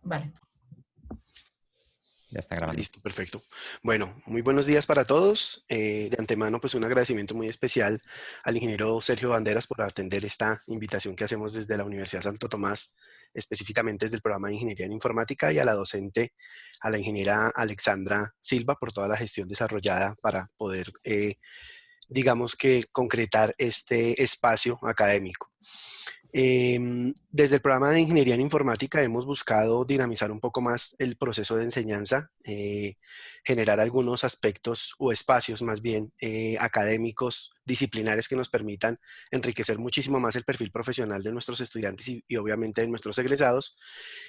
Vale. Ya está grabando. Listo, perfecto. Bueno, muy buenos días para todos. De antemano, pues un agradecimiento muy especial al ingeniero Sergio Banderas por atender esta invitación que hacemos desde la Universidad Santo Tomás, específicamente desde el programa de Ingeniería en Informática, y a la docente, a la ingeniera Alexandra Silva, por toda la gestión desarrollada para poder, digamos que, concretar este espacio académico. Desde el programa de Ingeniería en Informática hemos buscado dinamizar un poco más el proceso de enseñanza, generar algunos aspectos o espacios más bien académicos, disciplinares que nos permitan enriquecer muchísimo más el perfil profesional de nuestros estudiantes y obviamente de nuestros egresados.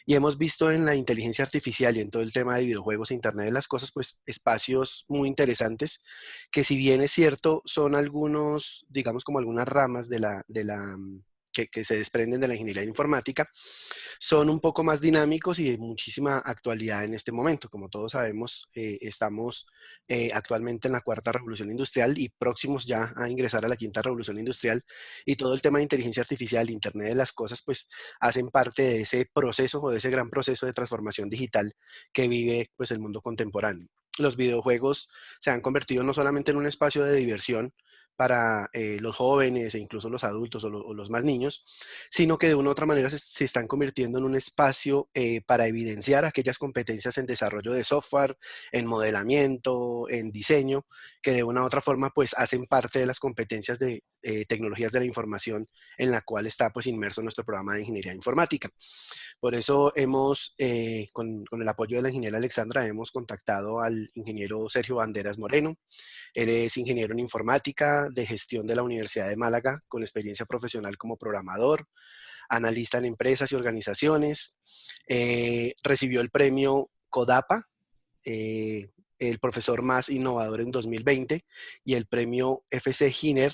Y hemos visto en la inteligencia artificial y en todo el tema de videojuegos e Internet de las cosas, pues espacios muy interesantes que, si bien es cierto, son algunos, digamos, como algunas ramas que se desprenden de la ingeniería informática, son un poco más dinámicos y de muchísima actualidad en este momento. Como todos sabemos, estamos actualmente en la cuarta revolución industrial y próximos ya a ingresar a la quinta revolución industrial, y todo el tema de inteligencia artificial, Internet de las cosas, pues hacen parte de ese proceso o de ese gran proceso de transformación digital que vive pues el mundo contemporáneo. Los videojuegos se han convertido no solamente en un espacio de diversión para los jóvenes e incluso los adultos o los más niños, sino que de una u otra manera se están convirtiendo en un espacio para evidenciar aquellas competencias en desarrollo de software, en modelamiento, en diseño, que de una u otra forma pues hacen parte de las competencias de tecnologías de la información en la cual está pues inmerso nuestro programa de ingeniería informática. Por eso hemos, con el apoyo de la ingeniera Alexandra, hemos contactado al ingeniero Sergio Banderas Moreno. Él es ingeniero en informática de gestión de la Universidad de Málaga, con experiencia profesional como programador, analista en empresas y organizaciones. Recibió el premio CODAPA, el profesor más innovador en 2020, y el premio FC Giner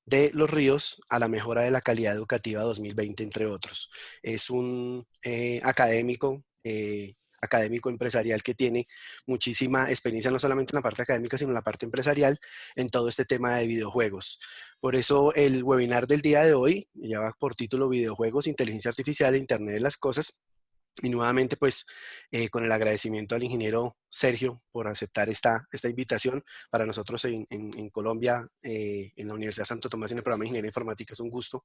de Los Ríos a la mejora de la calidad educativa 2020, entre otros. Es un académico empresarial que tiene muchísima experiencia no solamente en la parte académica, sino en la parte empresarial en todo este tema de videojuegos. Por eso el webinar del día de hoy lleva por título Videojuegos, Inteligencia Artificial e Internet de las Cosas. Y nuevamente, pues, con el agradecimiento al ingeniero Sergio por aceptar esta invitación. Para nosotros en Colombia, en la Universidad Santo Tomás, en el programa de Ingeniería Informática, es un gusto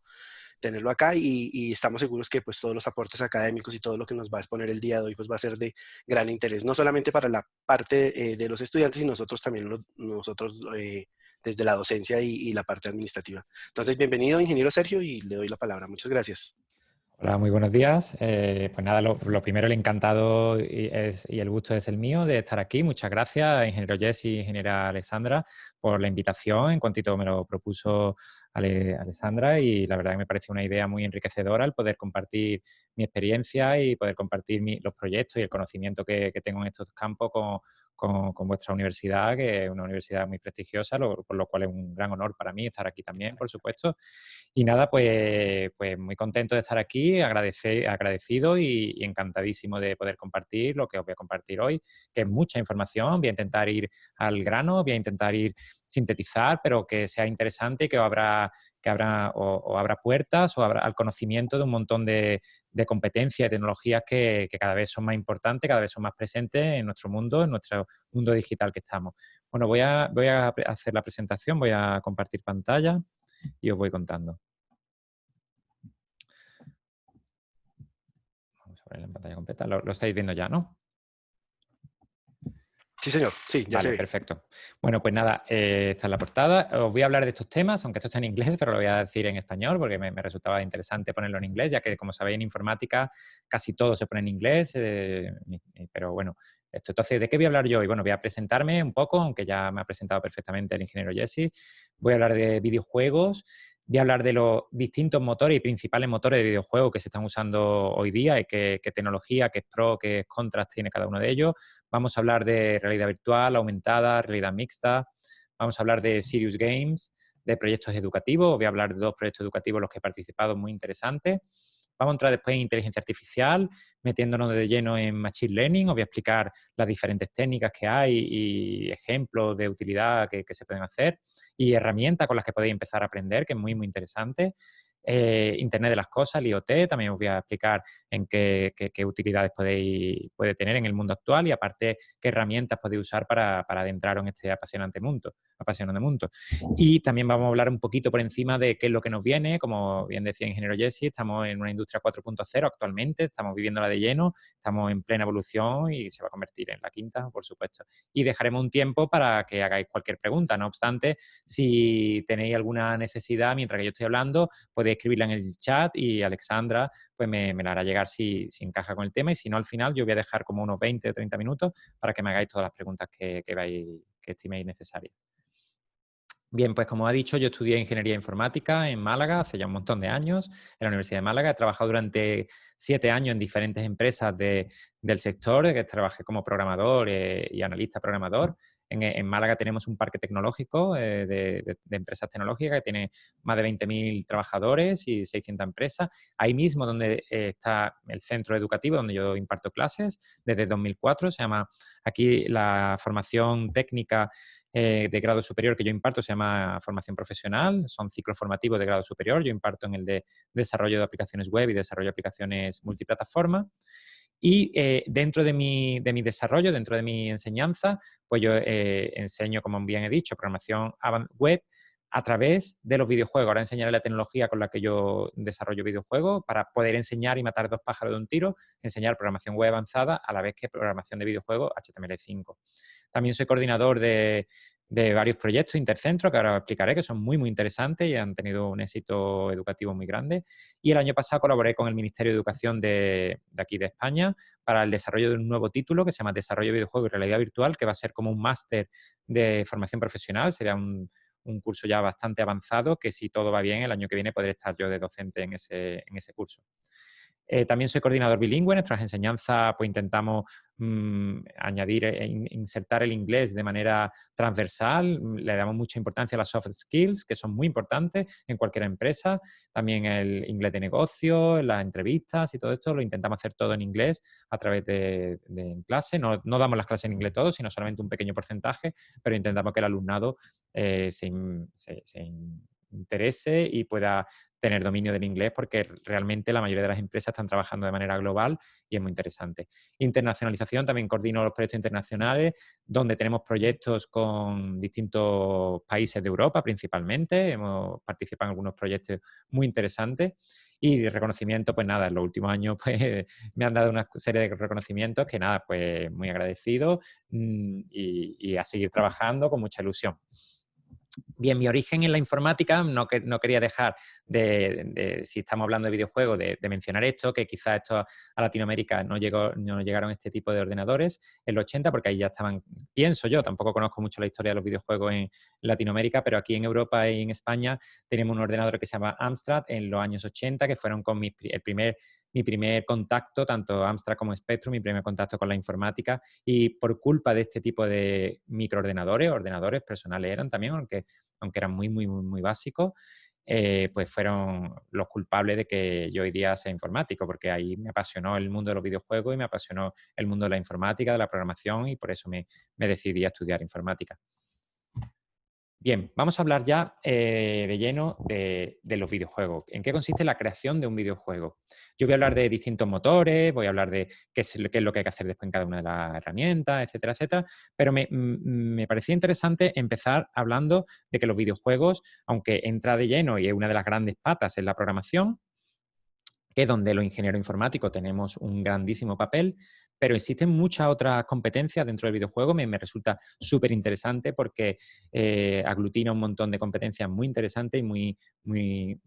tenerlo acá, y estamos seguros que pues todos los aportes académicos y todo lo que nos va a exponer el día de hoy pues va a ser de gran interés, no solamente para la parte de los estudiantes, sino nosotros también, nosotros desde la docencia y la parte administrativa. Entonces, bienvenido, ingeniero Sergio, y le doy la palabra. Muchas gracias. Hola, muy buenos días. Pues nada, lo primero, el encantado y el gusto es el mío de estar aquí. Muchas gracias, ingeniero Jesse y ingeniera Alexandra, por la invitación. En cuantito me lo propuso Alexandra, y la verdad que me parece una idea muy enriquecedora el poder compartir mi experiencia y poder compartir los proyectos y el conocimiento que tengo en estos campos con vuestra universidad, que es una universidad muy prestigiosa, por lo cual es un gran honor para mí estar aquí también, por supuesto. Y nada, pues muy contento de estar aquí, agradecido y encantadísimo de poder compartir lo que os voy a compartir hoy, que es mucha información. Voy a intentar ir al grano, voy a intentar ir sintetizar, pero que sea interesante y que abra puertas o abra al conocimiento de un montón de competencias y tecnologías que cada vez son más importantes, cada vez son más presentes en nuestro mundo digital que estamos. Bueno, voy a hacer la presentación, voy a compartir pantalla y os voy contando. Vamos a poner en pantalla completa. Lo estáis viendo ya, ¿no? Sí, señor. Sí, ya se Vale, ve. perfecto. Bueno, pues nada, esta es la portada. Os voy a hablar de estos temas, aunque esto está en inglés, pero lo voy a decir en español porque me resultaba interesante ponerlo en inglés, ya que, como sabéis, en informática casi todo se pone en inglés, pero bueno. Entonces, ¿de qué voy a hablar yo hoy? Bueno, voy a presentarme un poco, aunque ya me ha presentado perfectamente el ingeniero Jesse. Voy a hablar de videojuegos, voy a hablar de los distintos motores y principales motores de videojuegos que se están usando hoy día y qué tecnología, qué pro, qué contras tiene cada uno de ellos. Vamos a hablar de realidad virtual, aumentada, realidad mixta. Vamos a hablar de Serious Games, de proyectos educativos. Voy a hablar de 2 proyectos educativos en los que he participado muy interesantes. Vamos a entrar después en inteligencia artificial, metiéndonos de lleno en Machine Learning. Os voy a explicar las diferentes técnicas que hay y ejemplos de utilidad que se pueden hacer y herramientas con las que podéis empezar a aprender, que es muy, muy interesante. Internet de las cosas, el IoT, también os voy a explicar en qué utilidades puede tener en el mundo actual y aparte qué herramientas podéis usar para adentraros en este apasionante mundo. Y también vamos a hablar un poquito por encima de qué es lo que nos viene. Como bien decía el ingeniero Jesse, estamos en una industria 4.0 actualmente, estamos viviéndola de lleno, estamos en plena evolución y se va a convertir en la quinta, por supuesto. Y dejaremos un tiempo para que hagáis cualquier pregunta. No obstante, si tenéis alguna necesidad mientras que yo estoy hablando, podéis escribirla en el chat y Alexandra pues me la hará llegar si encaja con el tema y si no, al final yo voy a dejar como unos 20 o 30 minutos para que me hagáis todas las preguntas que estiméis necesarias. Bien, pues como ha dicho, yo estudié Ingeniería Informática en Málaga hace ya un montón de años, en la Universidad de Málaga. He trabajado durante 7 años en diferentes empresas del sector, que trabajé como programador y analista programador. En Málaga tenemos un parque tecnológico de empresas tecnológicas que tiene más de 20.000 trabajadores y 600 empresas. Ahí mismo donde está el centro educativo donde yo imparto clases desde 2004. Se llama aquí la formación técnica de grado superior que yo imparto se llama formación profesional, son ciclos formativos de grado superior, yo imparto en el de desarrollo de aplicaciones web y desarrollo de aplicaciones multiplataforma. Y dentro de mi desarrollo, dentro de mi enseñanza, pues yo enseño, como bien he dicho, programación web a través de los videojuegos. Ahora enseñaré la tecnología con la que yo desarrollo videojuegos para poder enseñar y matar dos pájaros de un tiro, enseñar programación web avanzada a la vez que programación de videojuegos HTML5. También soy coordinador de varios proyectos intercentro, que ahora explicaré, que son muy, muy interesantes y han tenido un éxito educativo muy grande. Y el año pasado colaboré con el Ministerio de Educación de aquí de España para el desarrollo de un nuevo título que se llama Desarrollo de Videojuegos y Realidad Virtual, que va a ser como un máster de formación profesional. Sería un curso ya bastante avanzado, que si todo va bien, el año que viene podré estar yo de docente en ese curso. También soy coordinador bilingüe. En nuestras enseñanzas pues intentamos añadir e insertar el inglés de manera transversal. Le damos mucha importancia a las soft skills, que son muy importantes en cualquier empresa. También el inglés de negocio, las entrevistas y todo esto lo intentamos hacer todo en inglés a través de clase. No damos las clases en inglés todo, sino solamente un pequeño porcentaje, pero intentamos que el alumnado se interese y pueda tener dominio del inglés porque realmente la mayoría de las empresas están trabajando de manera global y es muy interesante. Internacionalización, también coordino los proyectos internacionales donde tenemos proyectos con distintos países de Europa principalmente. Hemos participado en algunos proyectos muy interesantes y reconocimiento, pues nada, en los últimos años pues me han dado una serie de reconocimientos que nada, pues muy agradecido y a seguir trabajando con mucha ilusión. Bien, mi origen en la informática, no quería dejar si estamos hablando de videojuegos, de mencionar esto, que quizás esto a Latinoamérica no llegaron este tipo de ordenadores en los 80, porque ahí ya estaban, pienso yo, tampoco conozco mucho la historia de los videojuegos en Latinoamérica, pero aquí en Europa y en España tenemos un ordenador que se llama Amstrad en los años 80, que fueron con mi primer contacto, tanto Amstrad como Spectrum, mi primer contacto con la informática, y por culpa de este tipo de ordenadores personales eran también, aunque eran muy, muy, muy, muy básicos, pues fueron los culpables de que yo hoy día sea informático, porque ahí me apasionó el mundo de los videojuegos y me apasionó el mundo de la informática, de la programación, y por eso me decidí a estudiar informática. Bien, vamos a hablar ya de lleno de los videojuegos. ¿En qué consiste la creación de un videojuego? Yo voy a hablar de distintos motores, voy a hablar de qué es lo que hay que hacer después en cada una de las herramientas, etcétera, etcétera. Pero me parecía interesante empezar hablando de que los videojuegos, aunque entra de lleno y es una de las grandes patas en la programación, que es donde los ingenieros informáticos tenemos un grandísimo papel, pero existen muchas otras competencias dentro del videojuego. Me resulta súper interesante porque aglutina un montón de competencias muy interesantes y muy, muy,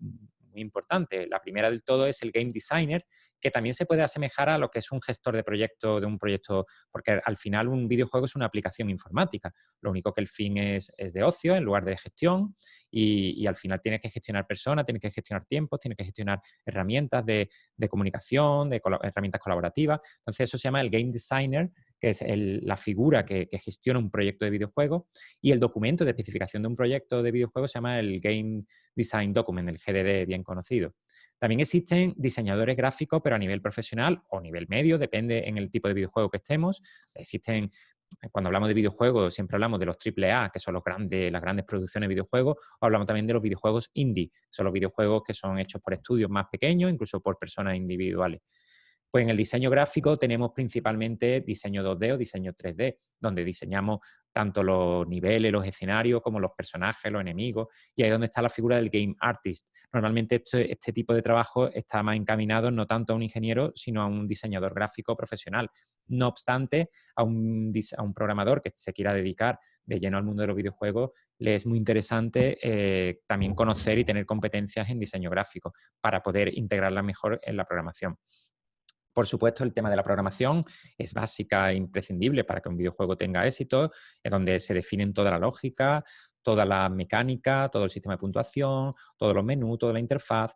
muy importantes. La primera del todo es el game designer, que también se puede asemejar a lo que es un gestor de un proyecto, porque al final un videojuego es una aplicación informática. Lo único que el fin es de ocio en lugar de gestión y al final tienes que gestionar personas, tienes que gestionar tiempos, tienes que gestionar herramientas de comunicación, herramientas colaborativas. Entonces eso se llama el game designer, que es la figura que gestiona un proyecto de videojuego, y el documento de especificación de un proyecto de videojuego se llama el Game Design Document, el GDD bien conocido. También existen diseñadores gráficos, pero a nivel profesional o nivel medio, depende en el tipo de videojuego que estemos. Existen cuando hablamos de videojuegos, siempre hablamos de los triple A, que son las grandes producciones de videojuegos, o hablamos también de los videojuegos indie, que son los videojuegos que son hechos por estudios más pequeños, incluso por personas individuales. Pues en el diseño gráfico tenemos principalmente diseño 2D o diseño 3D, donde diseñamos tanto los niveles, los escenarios, como los personajes, los enemigos, y ahí es donde está la figura del game artist. Normalmente este tipo de trabajo está más encaminado no tanto a un ingeniero, sino a un diseñador gráfico profesional. No obstante, a un programador que se quiera dedicar de lleno al mundo de los videojuegos, le es muy interesante también conocer y tener competencias en diseño gráfico para poder integrarlas mejor en la programación. Por supuesto, el tema de la programación es básica e imprescindible para que un videojuego tenga éxito, es donde se definen toda la lógica, toda la mecánica, todo el sistema de puntuación, todos los menús, toda la interfaz,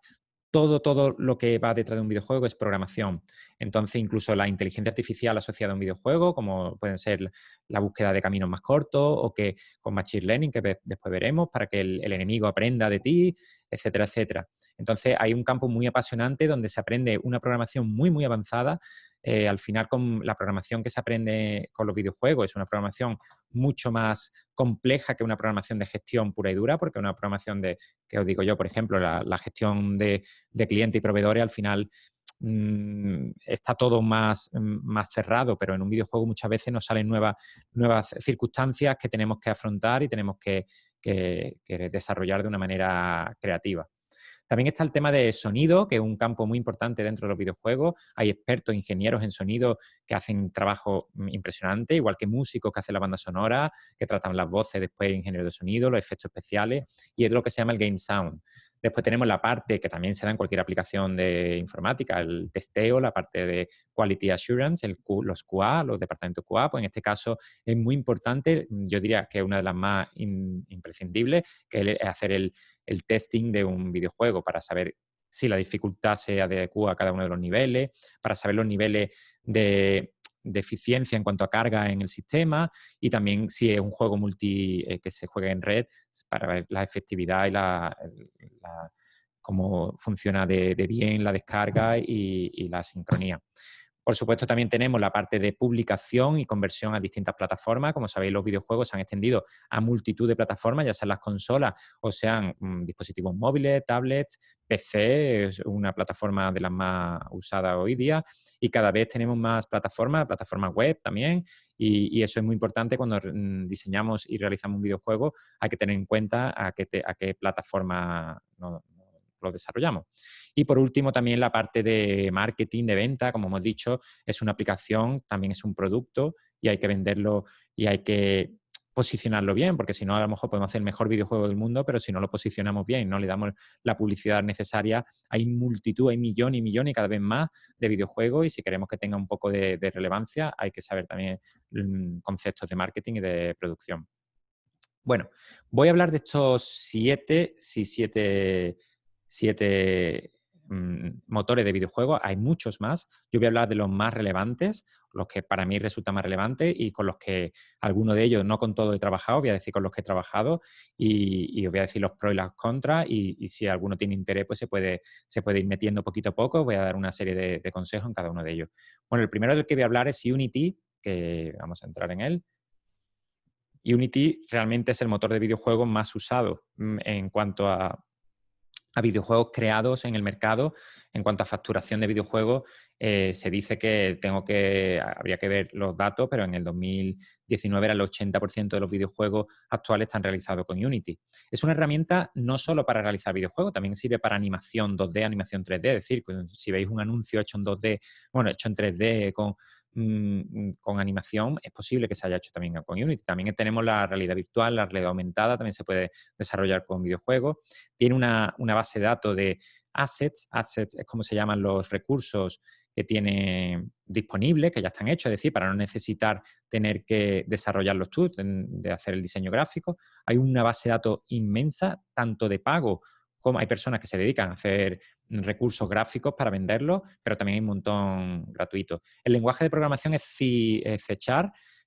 todo lo que va detrás de un videojuego es programación. Entonces, incluso la inteligencia artificial asociada a un videojuego, como pueden ser la búsqueda de caminos más cortos o que con Machine Learning, que después veremos, para que el enemigo aprenda de ti, etcétera, etcétera. Entonces, hay un campo muy apasionante donde se aprende una programación muy avanzada. Al final, con la programación que se aprende con los videojuegos es una programación mucho más compleja que una programación de gestión pura y dura, porque una programación que os digo yo, por ejemplo, la gestión de clientes y proveedores, al final está todo más cerrado, pero en un videojuego muchas veces nos salen nuevas circunstancias que tenemos que afrontar y tenemos que desarrollar de una manera creativa. También está el tema de sonido, que es un campo muy importante dentro de los videojuegos. Hay expertos, ingenieros en sonido que hacen trabajo impresionante, igual que músicos que hacen la banda sonora, que tratan las voces, después ingenieros de sonido, los efectos especiales, y es lo que se llama el game sound. Después tenemos la parte que también se da en cualquier aplicación de informática, el testeo, la parte de quality assurance, los QA, los departamentos QA, pues en este caso es muy importante, yo diría que es una de las más imprescindibles, que es hacer el testing de un videojuego para saber si la dificultad se adecua a cada uno de los niveles, para saber los niveles de eficiencia en cuanto a carga en el sistema y también si es un juego que se juega en red para ver la efectividad y cómo funciona de bien la descarga y la sincronía. Por supuesto, también tenemos la parte de publicación y conversión a distintas plataformas. Como sabéis, los videojuegos se han extendido a multitud de plataformas, ya sean las consolas o sean dispositivos móviles, tablets, PC, es una plataforma de las más usadas hoy día. Y cada vez tenemos más plataformas web también. Y eso es muy importante cuando diseñamos y realizamos un videojuego. Hay que tener en cuenta a qué plataforma lo desarrollamos. Y por último, también la parte de marketing, de venta, como hemos dicho, es una aplicación, también es un producto y hay que venderlo y hay que posicionarlo bien, porque si no, a lo mejor podemos hacer el mejor videojuego del mundo, pero si no lo posicionamos bien, no le damos la publicidad necesaria, hay multitud, hay millones y millones y cada vez más de videojuegos y si queremos que tenga un poco de relevancia, hay que saber también conceptos de marketing y de producción. Bueno, voy a hablar de estos siete motores de videojuegos. Hay muchos más. Yo voy a hablar de los más relevantes, los que para mí resultan más relevantes y con los que alguno de ellos, no con todo he trabajado, voy a decir con los que he trabajado y os voy a decir los pros y las contras y si alguno tiene interés, pues se puede ir metiendo poquito a poco. Voy a dar una serie de consejos en cada uno de ellos. Bueno, el primero del que voy a hablar es Unity, que vamos a entrar en él. Unity realmente es el motor de videojuegos más usado en cuanto a videojuegos creados en el mercado. En cuanto a facturación de videojuegos, se dice que habría que ver los datos, pero en el 2019 era el 80% de los videojuegos actuales están realizados con Unity. Es una herramienta no solo para realizar videojuegos, también sirve para animación 2D, animación 3D, es decir, si veis un anuncio hecho en 2D, hecho en 3D con animación, es posible que se haya hecho también con Unity. También tenemos la realidad virtual, la realidad aumentada, también se puede desarrollar con videojuegos. Tiene una base de datos de assets es como se llaman los recursos que tiene disponibles, que ya están hechos, es decir, para no necesitar tener que desarrollarlos tú, de hacer el diseño gráfico. Hay una base de datos inmensa, tanto de pago como hay personas que se dedican a hacer recursos gráficos para venderlos, pero también hay un montón gratuito. El lenguaje de programación es C#,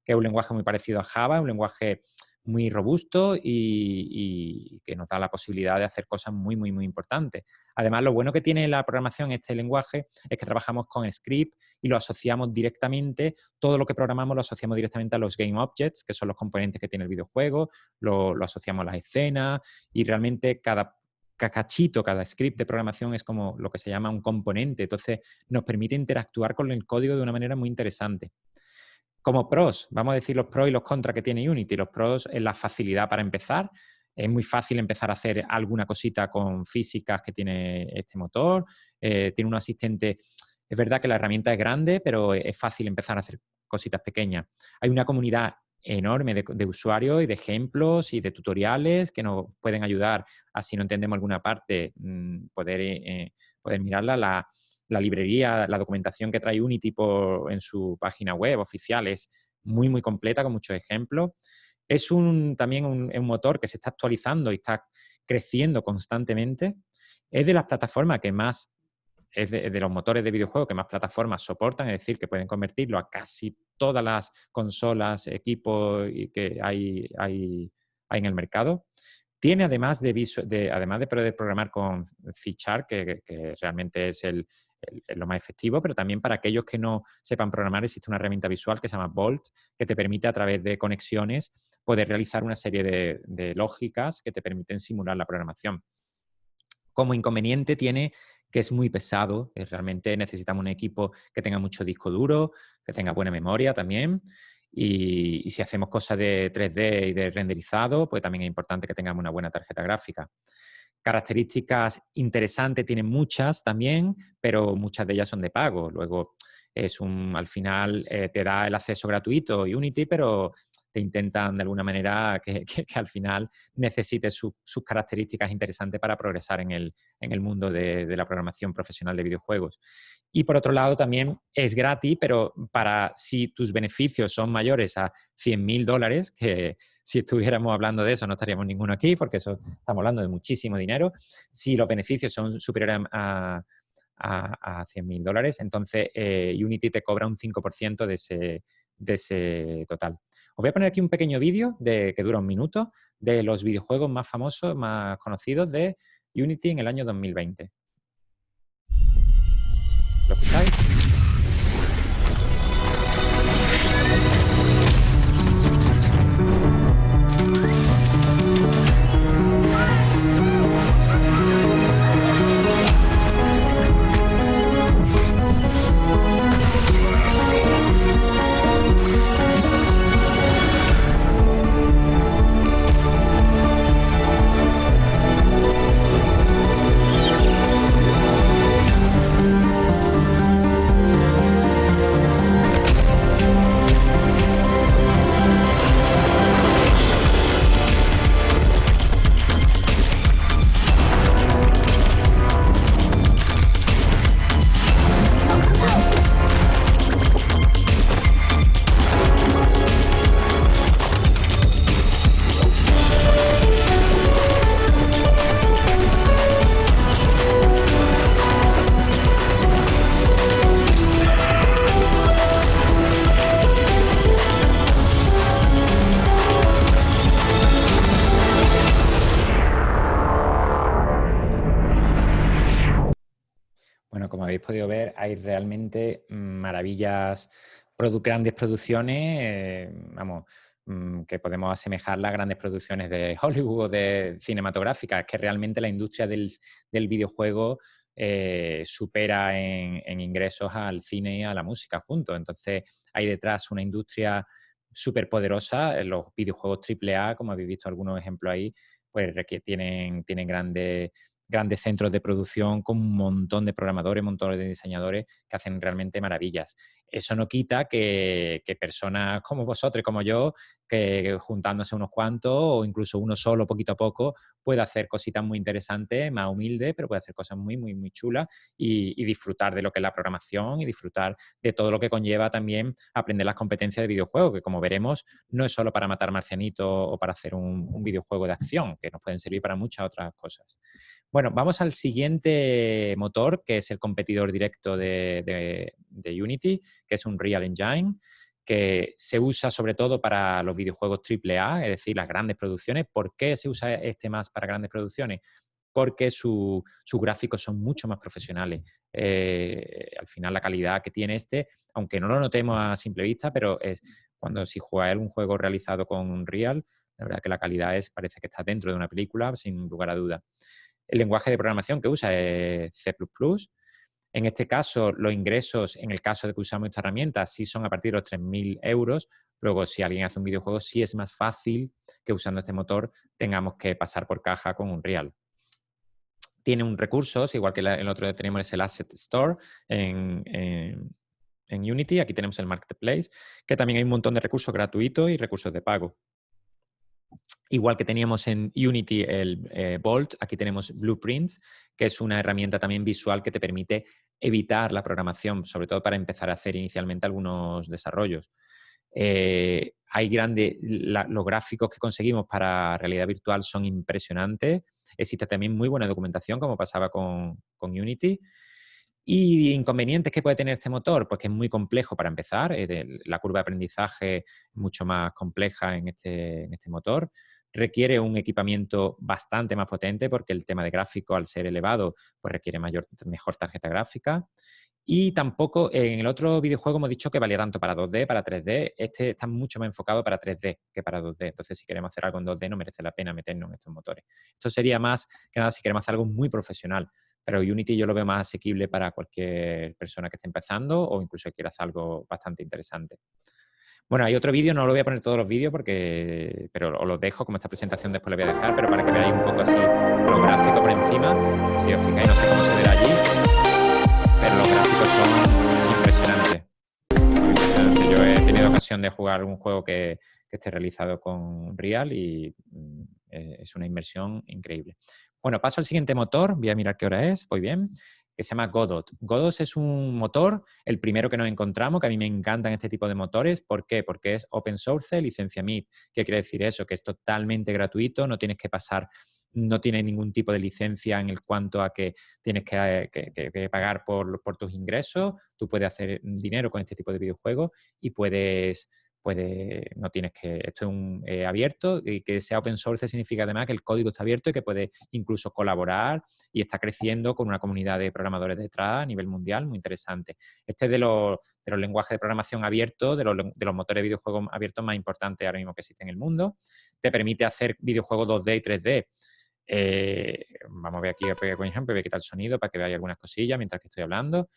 que es un lenguaje muy parecido a Java, un lenguaje muy robusto y que nos da la posibilidad de hacer cosas muy, muy, muy importantes. Además, lo bueno que tiene la programación, este lenguaje, es que trabajamos con script y lo asociamos directamente, todo lo que programamos lo asociamos directamente a los game objects, que son los componentes que tiene el videojuego, lo asociamos a las escenas y realmente cada cachito, cada script de programación es como lo que se llama un componente, entonces nos permite interactuar con el código de una manera muy interesante. Como pros, vamos a decir los pros y los contras que tiene Unity. Los pros es la facilidad para empezar. Es muy fácil empezar a hacer alguna cosita con físicas que tiene este motor. Tiene un asistente. Es verdad que la herramienta es grande, pero es fácil empezar a hacer cositas pequeñas. Hay una comunidad enorme de usuarios y de ejemplos y de tutoriales que nos pueden ayudar a, si no entendemos alguna parte, poder mirarla. La librería, la documentación que trae Unity en su página web oficial es muy, muy completa, con muchos ejemplos. Es también un motor que se está actualizando y está creciendo constantemente. Es de las plataformas que más, es de los motores de videojuegos que más plataformas soportan, es decir, que pueden convertirlo a casi todas las consolas, equipos que hay en el mercado. Tiene, además además de poder programar con C#, que realmente es lo más efectivo, pero también para aquellos que no sepan programar existe una herramienta visual que se llama Bolt, que te permite a través de conexiones poder realizar una serie de lógicas que te permiten simular la programación. Como inconveniente tiene que es muy pesado, que realmente necesitamos un equipo que tenga mucho disco duro, que tenga buena memoria también, y si hacemos cosas de 3D y de renderizado, pues también es importante que tengamos una buena tarjeta gráfica. Características interesantes tienen muchas también, pero muchas de ellas son de pago. Luego, al final te da el acceso gratuito Unity, pero te intentan de alguna manera que al final necesite sus características interesantes para progresar en el mundo de la programación profesional de videojuegos. Y por otro lado también es gratis, pero si tus beneficios son mayores a $100.000, que si estuviéramos hablando de eso no estaríamos ninguno aquí, porque eso estamos hablando de muchísimo dinero. Si los beneficios son superiores a $100.000, entonces Unity te cobra un 5% de ese total. Os voy a poner aquí un pequeño vídeo que dura 1 minuto de los videojuegos más famosos, más conocidos de Unity en el año 2020. ¿Lo escucháis? Bueno, como habéis podido ver, hay realmente maravillas, grandes producciones, que podemos asemejarlas a grandes producciones de Hollywood o de cinematográficas, que realmente la industria del videojuego supera en ingresos al cine y a la música juntos. Entonces, hay detrás una industria súper poderosa. Los videojuegos AAA, como habéis visto algunos ejemplos ahí, pues tienen grandes centros de producción con un montón de programadores, un montón de diseñadores que hacen realmente maravillas. Eso no quita que personas como vosotros y como yo, que juntándose unos cuantos o incluso uno solo poquito a poco, pueda hacer cositas muy interesantes, más humildes, pero puede hacer cosas muy, muy, muy chulas y disfrutar de lo que es la programación y disfrutar de todo lo que conlleva también aprender las competencias de videojuego, que como veremos, no es solo para matar marcianitos o para hacer un videojuego de acción, que nos pueden servir para muchas otras cosas. Bueno, vamos al siguiente motor, que es el competidor directo de Unity, que es un Real Engine, que se usa sobre todo para los videojuegos AAA, es decir, las grandes producciones. ¿Por qué se usa este más para grandes producciones? Porque sus gráficos son mucho más profesionales. Al final la calidad que tiene este, aunque no lo notemos a simple vista, pero es cuando si jugáis un juego realizado con Unreal, la verdad que la calidad parece que está dentro de una película, sin lugar a dudas. El lenguaje de programación que usa es C++. En este caso, los ingresos, en el caso de que usamos esta herramienta, sí son a partir de los 3.000 euros. Luego, si alguien hace un videojuego, sí es más fácil que usando este motor tengamos que pasar por caja con Unreal. Tiene un recurso, igual que el otro tenemos el Asset Store en Unity. Aquí tenemos el Marketplace, que también hay un montón de recursos gratuitos y recursos de pago. Igual que teníamos en Unity el Bolt, aquí tenemos Blueprints, que es una herramienta también visual que te permite evitar la programación, sobre todo para empezar a hacer inicialmente algunos desarrollos. Los gráficos que conseguimos para realidad virtual son impresionantes. Existe también muy buena documentación, como pasaba con Unity. ¿Y inconvenientes que puede tener este motor? Pues que es muy complejo para empezar. La curva de aprendizaje es mucho más compleja en este motor. Requiere un equipamiento bastante más potente porque el tema de gráfico, al ser elevado, pues requiere mejor tarjeta gráfica. Y tampoco en el otro videojuego hemos dicho que valía tanto para 2D, para 3D. Este está mucho más enfocado para 3D que para 2D. Entonces, si queremos hacer algo en 2D, no merece la pena meternos en estos motores. Esto sería más que nada si queremos hacer algo muy profesional. Pero Unity yo lo veo más asequible para cualquier persona que esté empezando o incluso que quiera hacer algo bastante interesante. Bueno, hay otro vídeo, no lo voy a poner todos los vídeos pero os los dejo, como esta presentación después la voy a dejar, pero para que veáis un poco así los gráficos por encima. Si os fijáis, no sé cómo se verá allí, pero los gráficos son impresionantes. Yo he tenido ocasión de jugar un juego que esté realizado con Unreal y es una inmersión increíble. Bueno, paso al siguiente motor. Voy a mirar qué hora es. Voy bien. Que se llama Godot. Godot es un motor, el primero que nos encontramos, que a mí me encantan este tipo de motores. ¿Por qué? Porque es open source, licencia MIT. ¿Qué quiere decir eso? Que es totalmente gratuito, no tienes que pasar, no tiene ningún tipo de licencia en el cuanto a que tienes que pagar por tus ingresos. Tú puedes hacer dinero con este tipo de videojuegos y no tienes que, esto es abierto, y que sea open source significa además que el código está abierto y que puede incluso colaborar y está creciendo con una comunidad de programadores detrás a nivel mundial muy interesante. Este es de los lenguajes de programación abiertos, de los motores de videojuegos abiertos más importantes ahora mismo que existen en el mundo. Te permite hacer videojuegos 2D y 3D. Vamos a ver aquí, por ejemplo, voy a quitar el sonido para que veáis algunas cosillas mientras que estoy hablando.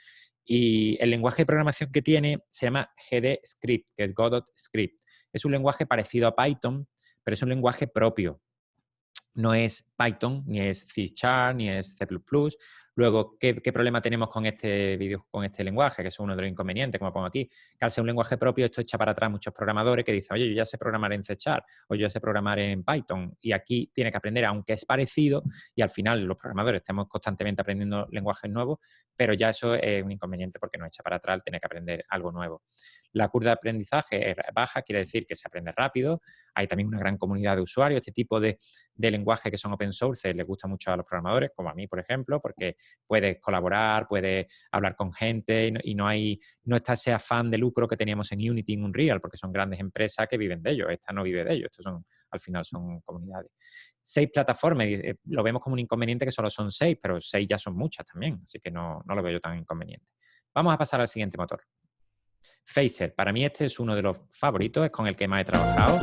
Y el lenguaje de programación que tiene se llama GD Script, que es Godot Script. Es un lenguaje parecido a Python, pero es un lenguaje propio. No es Python, ni es C#, ni es C++. Luego, ¿qué problema tenemos con este lenguaje? Que es uno de los inconvenientes, como pongo aquí. Que al ser un lenguaje propio, esto echa para atrás muchos programadores que dicen, oye, yo ya sé programar en C# o yo ya sé programar en Python. Y aquí tiene que aprender, aunque es parecido, y al final los programadores estamos constantemente aprendiendo lenguajes nuevos, pero ya eso es un inconveniente porque nos echa para atrás el tener que aprender algo nuevo. La curva de aprendizaje es baja, quiere decir que se aprende rápido. Hay también una gran comunidad de usuarios. Este tipo de lenguaje que son open source les gusta mucho a los programadores, como a mí, por ejemplo, porque puedes colaborar, puedes hablar con gente y no está ese afán de lucro que teníamos en Unity y en Unreal, porque son grandes empresas que viven de ello. Esta no vive de ello, al final son comunidades. 6 plataformas, lo vemos como un inconveniente que solo son 6, pero 6 ya son muchas también, así que no lo veo yo tan inconveniente. Vamos a pasar al siguiente motor. Phaser, para mí este es uno de los favoritos, es con el que más he trabajado.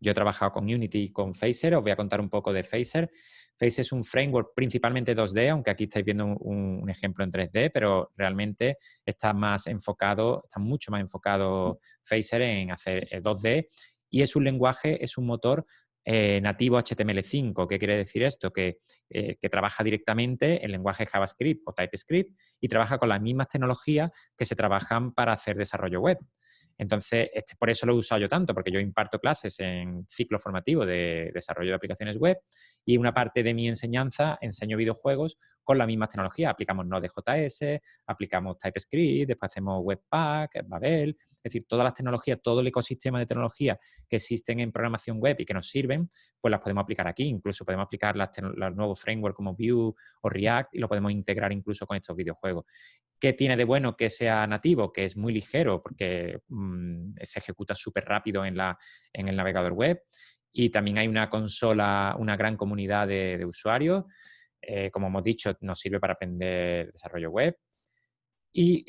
Yo he trabajado con Unity y con Phaser, os voy a contar un poco de Phaser. Phaser es un framework principalmente 2D, aunque aquí estáis viendo un ejemplo en 3D, pero realmente está mucho más enfocado Phaser en hacer 2D, y es un lenguaje, es un motor nativo HTML5. ¿Qué quiere decir esto? Que trabaja directamente en lenguaje JavaScript o TypeScript y trabaja con las mismas tecnologías que se trabajan para hacer desarrollo web. Entonces, por eso lo he usado yo tanto, porque yo imparto clases en ciclo formativo de desarrollo de aplicaciones web y una parte de mi enseñanza enseño videojuegos con la misma tecnología. Aplicamos Node.js, aplicamos TypeScript, después hacemos Webpack, Babel, es decir, todas las tecnologías, todo el ecosistema de tecnología que existen en programación web y que nos sirven, pues las podemos aplicar aquí. Incluso podemos aplicar los nuevos frameworks como Vue o React y lo podemos integrar incluso con estos videojuegos. ¿Qué tiene de bueno que sea nativo? Que es muy ligero porque se ejecuta súper rápido en el navegador web. Y también hay una consola, una gran comunidad de usuarios. Como hemos dicho, nos sirve para aprender desarrollo web. Y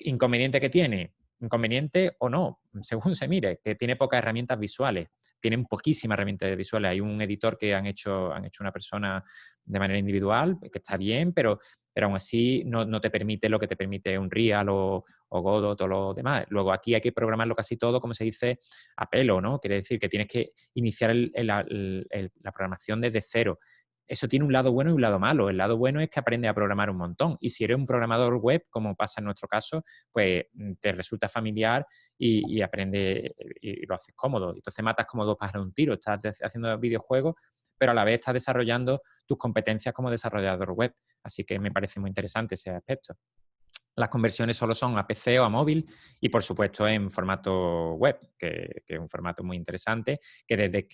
inconveniente que tiene, inconveniente o no, según se mire, que tiene pocas herramientas visuales. Tienen poquísimas herramientas visuales. Hay un editor que han hecho una persona de manera individual, que está bien, pero aún así no te permite lo que te permite un Real o Godot o lo demás. Luego aquí hay que programarlo casi todo, como se dice, a pelo, ¿no? Quiere decir que tienes que iniciar la programación desde cero. Eso tiene un lado bueno y un lado malo. El lado bueno es que aprendes a programar un montón. Y si eres un programador web, como pasa en nuestro caso, pues te resulta familiar y aprendes y lo haces cómodo. Entonces matas como dos pájaros de un tiro. Estás haciendo videojuegos, pero a la vez estás desarrollando tus competencias como desarrollador web. Así que me parece muy interesante ese aspecto. Las conversiones solo son a PC o a móvil y, por supuesto, en formato web, que es un formato muy interesante, que desde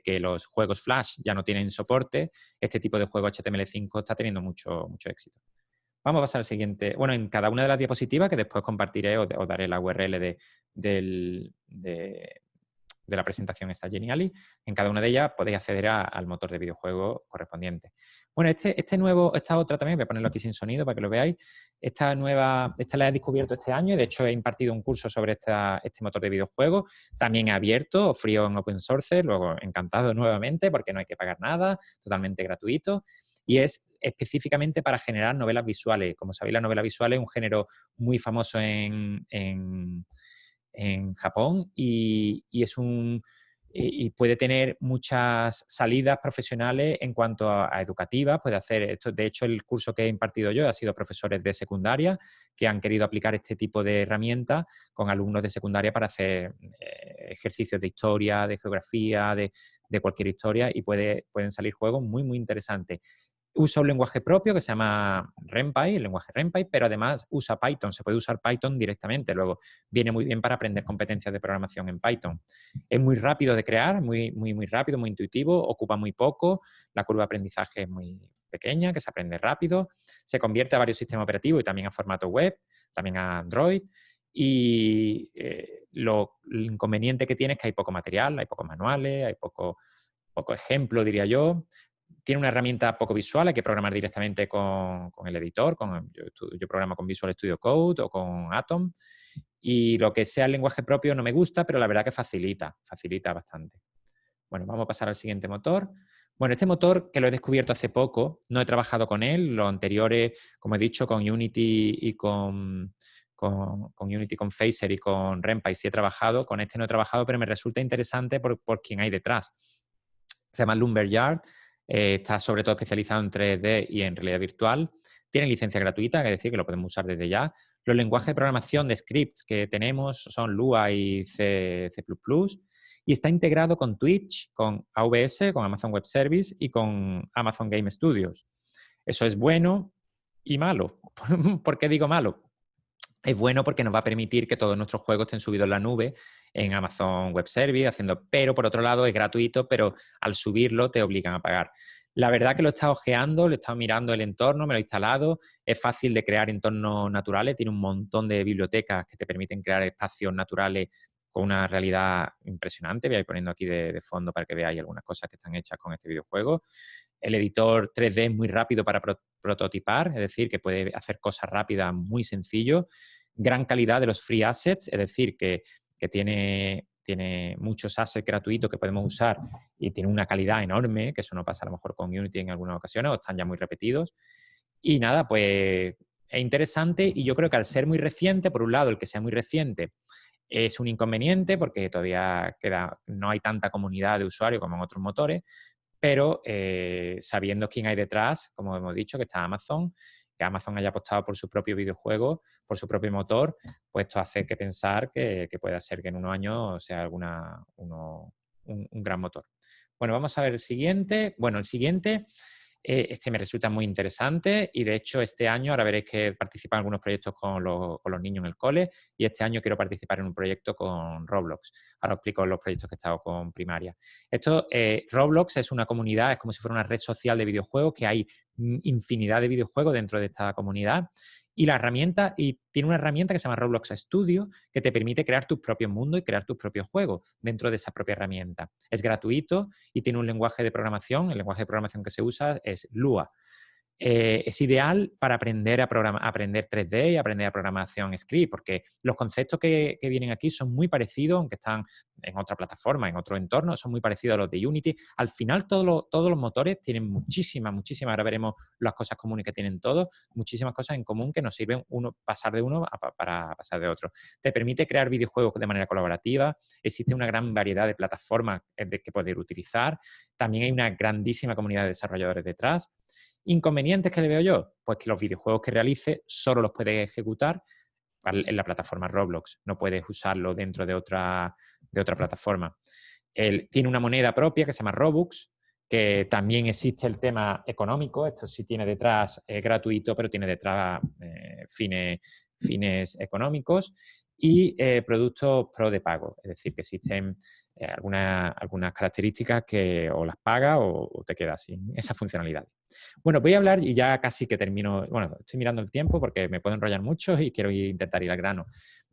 que los juegos Flash ya no tienen soporte, este tipo de juego HTML5 está teniendo mucho éxito. Vamos a pasar al siguiente. Bueno, en cada una de las diapositivas, que después compartiré o daré la URL de la presentación esta Geniali. En cada una de ellas podéis acceder al motor de videojuego correspondiente. Bueno, esta otra también, voy a ponerlo aquí sin sonido para que lo veáis. Esta la he descubierto este año y de hecho he impartido un curso sobre este motor de videojuego. También abierto, frío en open source, luego encantado nuevamente porque no hay que pagar nada, totalmente gratuito. Y es específicamente para generar novelas visuales. Como sabéis, la novela visual es un género muy famoso en Japón y puede tener muchas salidas profesionales en cuanto a educativas. Puede hacer esto. De hecho, el curso que he impartido yo ha sido profesores de secundaria que han querido aplicar este tipo de herramientas con alumnos de secundaria para hacer ejercicios de historia, de geografía, de cualquier historia, y pueden salir juegos muy, muy interesantes. Usa un lenguaje propio que se llama RenPy, el lenguaje RenPy, pero además usa Python. Se puede usar Python directamente. Luego viene muy bien para aprender competencias de programación en Python. Es muy rápido de crear, muy, muy, muy rápido, muy intuitivo, ocupa muy poco, la curva de aprendizaje es muy pequeña, que se aprende rápido, se convierte a varios sistemas operativos y también a formato web, también a Android. Y lo inconveniente que tiene es que hay poco material, hay pocos manuales, hay poco ejemplo, diría yo. Tiene una herramienta poco visual, hay que programar directamente con el editor. Yo programo con Visual Studio Code o con Atom. Y lo que sea el lenguaje propio no me gusta, pero la verdad que facilita bastante. Bueno, vamos a pasar al siguiente motor. Bueno, este motor que lo he descubierto hace poco, no he trabajado con él. Los anteriores, como he dicho, con Unity y con Unity, con Phaser y con RenPy sí he trabajado. Con este no he trabajado, pero me resulta interesante por quién hay detrás. Se llama Lumberyard. Está sobre todo especializado en 3D y en realidad virtual. Tiene licencia gratuita, es decir, que lo podemos usar desde ya. Los lenguajes de programación de scripts que tenemos son Lua y C++. Y está integrado con Twitch, con AWS, con Amazon Web Service y con Amazon Game Studios. Eso es bueno y malo. ¿Por qué digo malo? Es bueno porque nos va a permitir que todos nuestros juegos estén subidos en la nube, en Amazon Web Service, pero por otro lado es gratuito, pero al subirlo te obligan a pagar. La verdad que lo he estado ojeando, lo he estado mirando el entorno, me lo he instalado, es fácil de crear entornos naturales, tiene un montón de bibliotecas que te permiten crear espacios naturales con una realidad impresionante. Voy a ir poniendo aquí de fondo para que veáis algunas cosas que están hechas con este videojuego. El editor 3D es muy rápido para prototipar, es decir, que puede hacer cosas rápidas muy sencillo. Gran calidad de los free assets, es decir, que tiene muchos assets gratuitos que podemos usar y tiene una calidad enorme, que eso no pasa a lo mejor con Unity en algunas ocasiones o están ya muy repetidos. Y nada, pues es interesante y yo creo que al ser muy reciente, por un lado, el que sea muy reciente es un inconveniente porque todavía no hay tanta comunidad de usuarios como en otros motores, pero sabiendo quién hay detrás, como hemos dicho, que está Amazon, que Amazon haya apostado por su propio videojuego, por su propio motor, pues esto hace que pensar que pueda ser que en unos años sea un gran motor. Bueno, vamos a ver el siguiente. Bueno, el siguiente, este me resulta muy interesante y de hecho este año, ahora veréis que participan en algunos proyectos con los niños en el cole y este año quiero participar en un proyecto con Roblox. Ahora os explico los proyectos que he estado con primaria. Roblox es una comunidad, es como si fuera una red social de videojuegos, que hay infinidad de videojuegos dentro de esta comunidad Y la herramienta, y tiene una herramienta que se llama Roblox Studio, que te permite crear tus propios mundos y crear tus propios juegos dentro de esa propia herramienta. Es gratuito y tiene un lenguaje de programación. El lenguaje de programación que se usa es Lua. Es ideal para aprender a aprender 3D y aprender a programación script, porque los conceptos que vienen aquí son muy parecidos, aunque están en otra plataforma, en otro entorno, son muy parecidos a los de Unity. Al final, todos los motores tienen muchísimas, ahora veremos las cosas comunes que tienen todos, muchísimas cosas en común que nos sirven pasar de uno para pasar de otro. Te permite crear videojuegos de manera colaborativa, existe una gran variedad de plataformas que poder utilizar, también hay una grandísima comunidad de desarrolladores detrás. ¿Inconvenientes que le veo yo? Pues que los videojuegos que realice solo los puedes ejecutar en la plataforma Roblox, no puedes usarlo dentro de otra plataforma. Él tiene una moneda propia que se llama Robux, que también existe el tema económico, esto sí tiene detrás, es gratuito, pero tiene detrás fines económicos, y productos pro de pago, es decir, que existen algunas características que o las pagas o te quedas sin esa funcionalidad. Bueno, voy a hablar y ya casi que termino. Bueno, estoy mirando el tiempo porque me puedo enrollar mucho y quiero intentar ir al grano.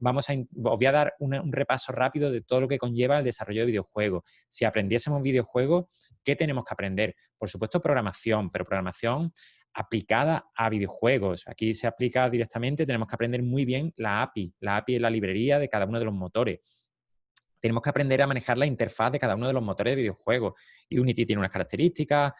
Os voy a dar un repaso rápido de todo lo que conlleva el desarrollo de videojuegos. Si aprendiésemos videojuegos, ¿qué tenemos que aprender? Por supuesto, programación, pero programación aplicada a videojuegos. Aquí se aplica directamente, tenemos que aprender muy bien la API. La API es la librería de cada uno de los motores. Tenemos que aprender a manejar la interfaz de cada uno de los motores de videojuegos. Unity tiene unas características,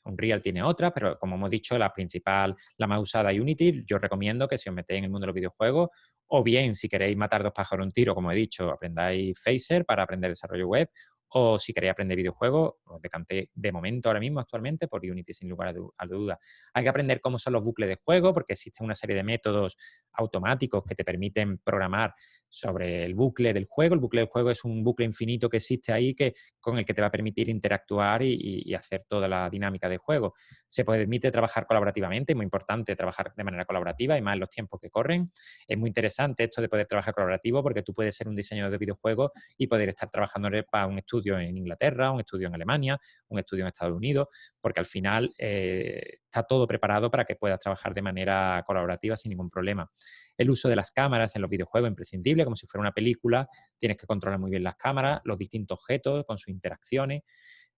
Unreal tiene otras, pero como hemos dicho, la principal, la más usada es Unity. Yo recomiendo que si os metéis en el mundo de los videojuegos, o bien si queréis matar dos pájaros de un tiro, como he dicho, aprendáis Phaser para aprender desarrollo web, o si queréis aprender videojuegos, os decanté de momento, ahora mismo, actualmente, por Unity sin lugar a duda. Hay que aprender cómo son los bucles de juego, porque existe una serie de métodos automáticos que te permiten programar sobre el bucle del juego. El bucle del juego es un bucle infinito que existe ahí con el que te va a permitir interactuar y hacer toda la dinámica del juego. Se permite trabajar colaborativamente, es muy importante trabajar de manera colaborativa y más en los tiempos que corren. Es muy interesante esto de poder trabajar colaborativo porque tú puedes ser un diseñador de videojuegos y poder estar trabajando para un estudio en Inglaterra, un estudio en Alemania, un estudio en Estados Unidos, porque al final está todo preparado para que puedas trabajar de manera colaborativa sin ningún problema. El uso de las cámaras en los videojuegos es imprescindible, como si fuera una película. Tienes que controlar muy bien las cámaras, los distintos objetos con sus interacciones.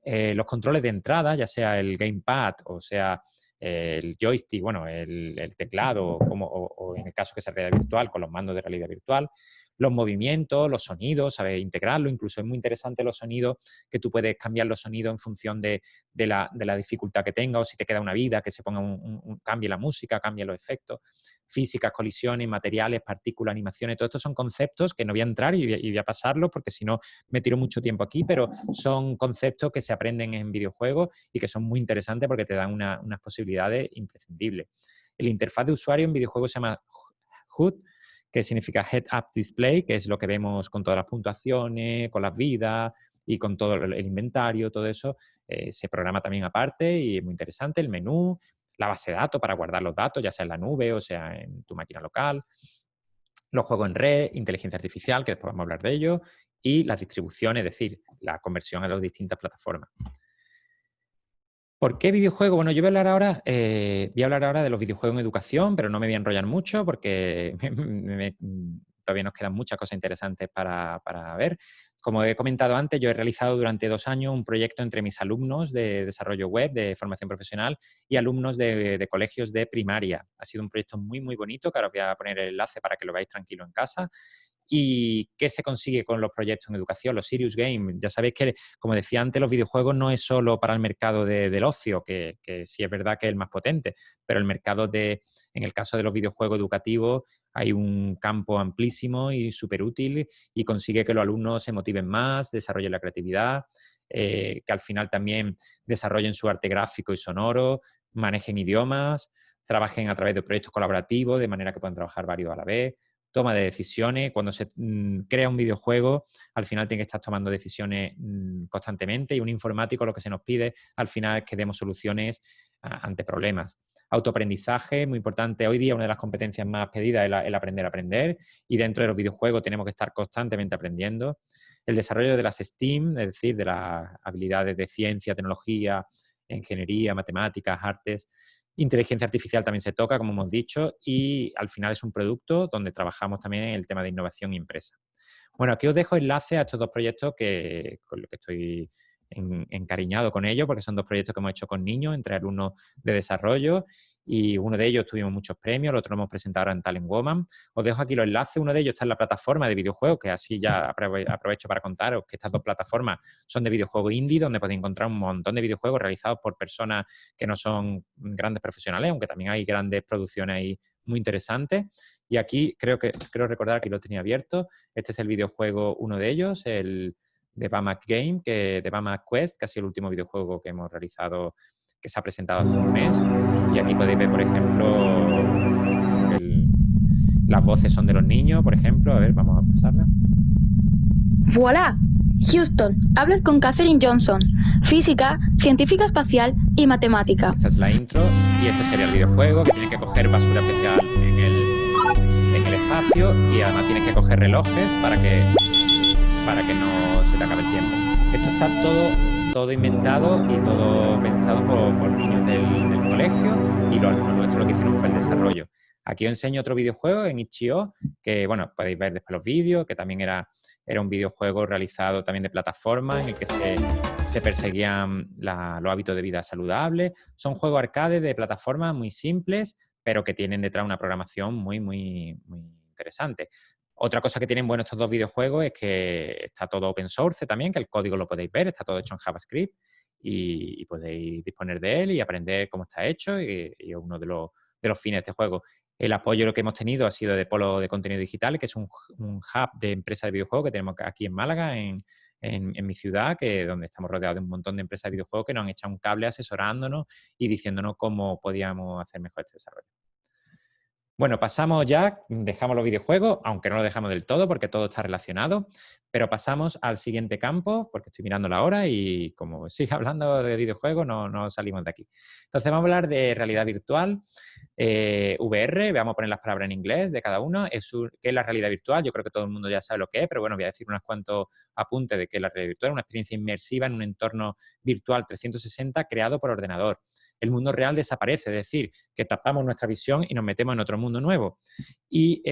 Los controles de entrada, ya sea el gamepad o sea el joystick, bueno, el teclado o en el caso que sea realidad virtual, con los mandos de realidad virtual. Los movimientos, los sonidos, saber integrarlo. Incluso es muy interesante los sonidos, que tú puedes cambiar los sonidos en función de la dificultad que tenga, o si te queda una vida, que se ponga cambie la música, cambie los efectos. Físicas, colisiones, materiales, partículas, animaciones, todo esto son conceptos que no voy a entrar y voy a pasarlo porque si no me tiro mucho tiempo aquí, pero son conceptos que se aprenden en videojuegos y que son muy interesantes porque te dan unas posibilidades imprescindibles. El interfaz de usuario en videojuegos se llama HUD, que significa Head Up Display, que es lo que vemos con todas las puntuaciones, con las vidas y con todo el inventario, todo eso se programa también aparte y es muy interesante. El menú, la base de datos para guardar los datos, ya sea en la nube o sea en tu máquina local, los juegos en red, inteligencia artificial, que después vamos a hablar de ello, y las distribuciones, es decir, la conversión a las distintas plataformas. ¿Por qué videojuegos? Bueno, yo voy a hablar ahora de los videojuegos en educación, pero no me voy a enrollar mucho porque todavía nos quedan muchas cosas interesantes para ver. Como he comentado antes, yo he realizado durante 2 años un proyecto entre mis alumnos de desarrollo web, de formación profesional, y alumnos de colegios de primaria. Ha sido un proyecto muy, muy bonito, que ahora os voy a poner el enlace para que lo veáis tranquilo en casa. ¿Y qué se consigue con los proyectos en educación? Los Serious Games. Ya sabéis que, como decía antes, los videojuegos no es solo para el mercado del ocio, que sí es verdad que es el más potente, pero el mercado en el caso de los videojuegos educativos, hay un campo amplísimo y súper útil y consigue que los alumnos se motiven más, desarrollen la creatividad, que al final también desarrollen su arte gráfico y sonoro, manejen idiomas, trabajen a través de proyectos colaborativos, de manera que puedan trabajar varios a la vez. Toma de decisiones. Cuando se crea un videojuego, al final tiene que estar tomando decisiones constantemente, y un informático lo que se nos pide al final es que demos soluciones ante problemas. Autoaprendizaje, muy importante. Hoy día una de las competencias más pedidas es el aprender a aprender, y dentro de los videojuegos tenemos que estar constantemente aprendiendo. El desarrollo de las STEAM, es decir, de las habilidades de ciencia, tecnología, ingeniería, matemáticas, artes, Inteligencia artificial también se toca, como hemos dicho, y al final es un producto donde trabajamos también en el tema de innovación impresa. Bueno, aquí os dejo enlace a estos dos proyectos con los que estoy encariñado con ellos, porque son dos proyectos que hemos hecho con niños, entre alumnos de desarrollo, y uno de ellos tuvimos muchos premios, el otro lo hemos presentado ahora en Talent Woman. Os dejo aquí los enlaces, uno de ellos está en la plataforma de videojuegos, que así ya aprovecho para contaros que estas dos plataformas son de videojuegos indie, donde podéis encontrar un montón de videojuegos realizados por personas que no son grandes profesionales, aunque también hay grandes producciones ahí muy interesantes. Y aquí creo recordar que lo tenía abierto. Este es el videojuego, uno de ellos, el de Bamac Game, de Bamac Quest, que ha sido el último videojuego que hemos realizado, que se ha presentado hace un mes. Y aquí podéis ver, por ejemplo, las voces son de los niños, por ejemplo. A ver, vamos a pasarla. ¡Voilà! Houston, hablas con Katherine Johnson, física, científica espacial y matemática. Esta es la intro y este sería el videojuego, que tiene que coger basura especial en el espacio, y además tienes que coger relojes para que no se te acabe el tiempo. Esto está todo inventado y todo pensado por niños del colegio, y los alumnos nuestros lo que hicieron fue el desarrollo. Aquí os enseño otro videojuego en Itch.io, que bueno, podéis ver después los vídeos, que también era un videojuego realizado también de plataforma, en el que se perseguían los hábitos de vida saludables. Son juegos arcade de plataforma muy simples, pero que tienen detrás una programación muy, muy, muy interesante. Otra cosa que tienen buenos estos dos videojuegos es que está todo open source también, que el código lo podéis ver, está todo hecho en JavaScript, y podéis disponer de él y aprender cómo está hecho, y es uno de los fines de este juego. El apoyo que hemos tenido ha sido de Polo de Contenido Digital, que es un hub de empresas de videojuegos que tenemos aquí en Málaga, en mi ciudad, donde estamos rodeados de un montón de empresas de videojuegos que nos han echado un cable asesorándonos y diciéndonos cómo podíamos hacer mejor este desarrollo. Bueno, pasamos ya, dejamos los videojuegos, aunque no lo dejamos del todo porque todo está relacionado, pero pasamos al siguiente campo, porque estoy mirando la hora y como sigue hablando de videojuegos no salimos de aquí. Entonces vamos a hablar de realidad virtual, VR, vamos a poner las palabras en inglés de cada uno. ¿Qué es la realidad virtual? Yo creo que todo el mundo ya sabe lo que es, pero bueno, voy a decir unos cuantos apuntes de qué es la realidad virtual. Una experiencia inmersiva en un entorno virtual 360 creado por ordenador. El mundo real desaparece, es decir, que tapamos nuestra visión y nos metemos en otro mundo nuevo. Y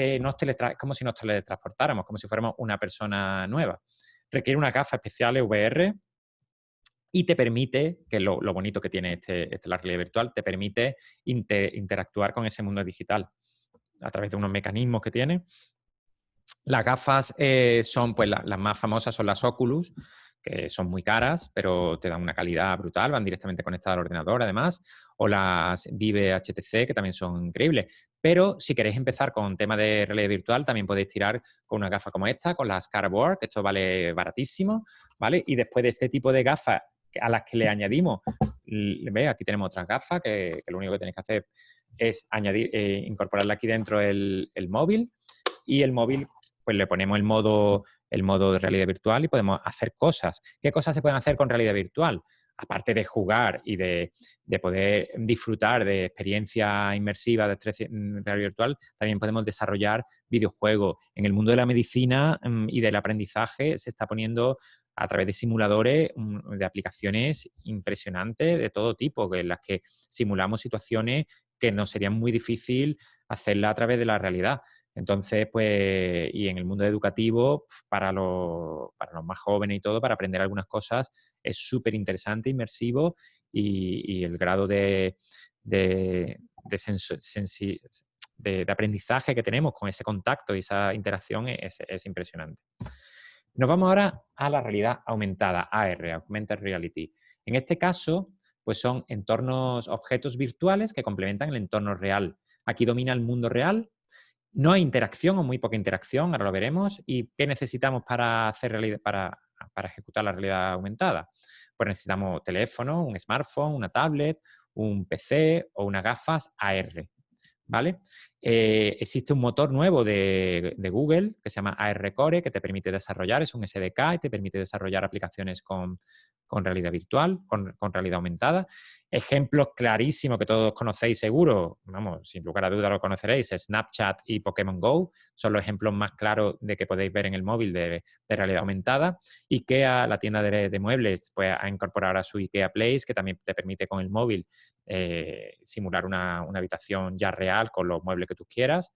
como si nos teletransportáramos, como si fuéramos una persona nueva. Requiere una gafa especial VR y te permite, que es lo bonito que tiene la realidad virtual, te permite interactuar con ese mundo digital a través de unos mecanismos que tiene. Las gafas son, pues, las más famosas son las Oculus, que son muy caras, pero te dan una calidad brutal, van directamente conectadas al ordenador, además, o las Vive HTC, que también son increíbles. Pero si queréis empezar con tema de realidad virtual, también podéis tirar con una gafa como esta, con las Cardboard, que esto vale baratísimo, ¿vale? Y después de este tipo de gafas a las que le añadimos, ¿ve? Aquí tenemos otras gafas que lo único que tenéis que hacer es incorporarle aquí dentro el móvil, y el móvil, pues le ponemos el modo de realidad virtual y podemos hacer cosas. ¿Qué cosas se pueden hacer con realidad virtual? Aparte de jugar y de poder disfrutar de experiencia inmersiva de realidad virtual, también podemos desarrollar videojuegos. En el mundo de la medicina y del aprendizaje se está poniendo a través de simuladores de aplicaciones impresionantes de todo tipo, en las que simulamos situaciones que nos serían muy difícil hacerla a través de la realidad. Entonces, pues, y en el mundo educativo, para los más jóvenes y todo, para aprender algunas cosas, es súper interesante, inmersivo, y el grado de aprendizaje que tenemos con ese contacto y esa interacción es impresionante. Nos vamos ahora a la realidad aumentada, AR, Augmented Reality. En este caso, pues son objetos virtuales que complementan el entorno real. Aquí domina el mundo real. No hay interacción o muy poca interacción, ahora lo veremos. ¿Y qué necesitamos para ejecutar la realidad aumentada? Pues necesitamos teléfono, un smartphone, una tablet, un PC o unas gafas AR, ¿vale? Existe un motor nuevo de Google que se llama AR Core, que te permite desarrollar, es un SDK y te permite desarrollar aplicaciones con con realidad virtual, con realidad aumentada. Ejemplos clarísimos que todos conocéis seguro, vamos, sin lugar a duda lo conoceréis, Snapchat y Pokémon Go son los ejemplos más claros de que podéis ver en el móvil de realidad aumentada. IKEA, la tienda de muebles, pues ha incorporado a su IKEA Place, que también te permite con el móvil simular una habitación ya real con los muebles que tú quieras.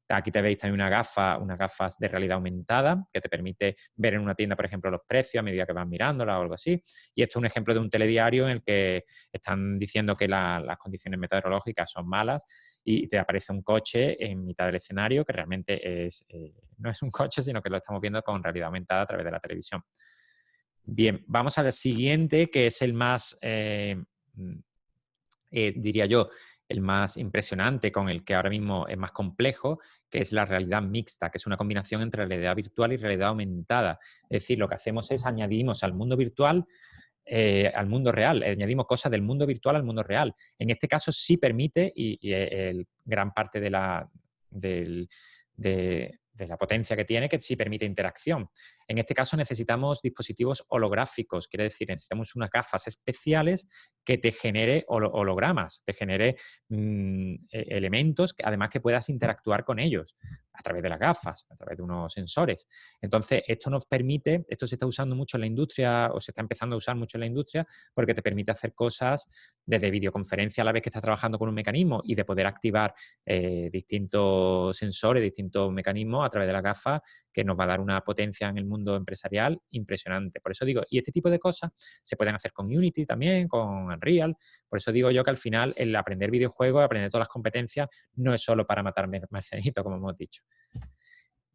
Aquí te veis también unas gafas de realidad aumentada que te permite ver en una tienda, por ejemplo, los precios a medida que vas mirándola o algo así. Y esto es un ejemplo de un telediario en el que están diciendo que las condiciones meteorológicas son malas y te aparece un coche en mitad del escenario que realmente no es un coche, sino que lo estamos viendo con realidad aumentada a través de la televisión. Bien, vamos al siguiente, que es el más, diría yo, el más impresionante, con el que ahora mismo es más complejo, que es la realidad mixta, que es una combinación entre realidad virtual y realidad aumentada. Es decir, lo que hacemos es añadimos al mundo virtual al mundo real, añadimos cosas del mundo virtual al mundo real. En este caso sí permite, gran parte de la potencia que tiene, que sí permite interacción. En este caso necesitamos dispositivos holográficos, quiere decir, necesitamos unas gafas especiales que te genere hologramas, te genere elementos, además que puedas interactuar con ellos a través de las gafas, a través de unos sensores. Entonces, esto nos permite, esto se está usando mucho en la industria, o se está empezando a usar mucho en la industria, porque te permite hacer cosas desde videoconferencia a la vez que estás trabajando con un mecanismo y de poder activar distintos sensores, distintos mecanismos a través de la gafa, que nos va a dar una potencia en el mundo empresarial impresionante. Por eso digo, y este tipo de cosas se pueden hacer con Unity también, con Unreal. Por eso digo yo que al final el aprender videojuegos, aprender todas las competencias, no es solo para matar marcianitos, como hemos dicho.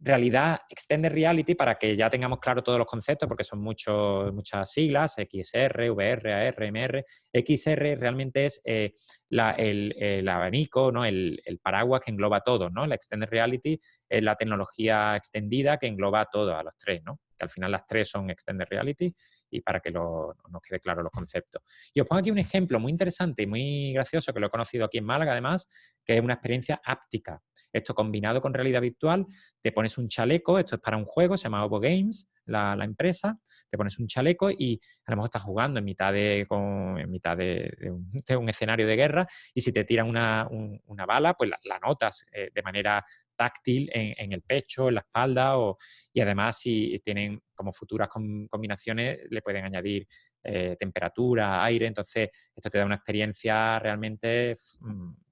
Realidad Extended Reality, para que ya tengamos claro todos los conceptos, porque son muchas siglas, XR, VR, AR, MR. XR realmente es el abanico, ¿no? el paraguas que engloba todo, ¿no? La Extended Reality es la tecnología extendida que engloba todo, a los tres, ¿no? Que al final las tres son Extended Reality, y para que nos quede claro los conceptos. Y os pongo aquí un ejemplo muy interesante y muy gracioso, que lo he conocido aquí en Málaga además, que es una experiencia áptica. Esto combinado con realidad virtual, te pones un chaleco, esto es para un juego, se llama Ovo Games, la empresa, te pones un chaleco y a lo mejor estás jugando en mitad de un escenario de guerra, y si te tiran una bala, pues la notas de manera táctil en el pecho, en la espalda, y además si tienen como futuras combinaciones le pueden añadir temperatura, aire. Entonces esto te da una experiencia realmente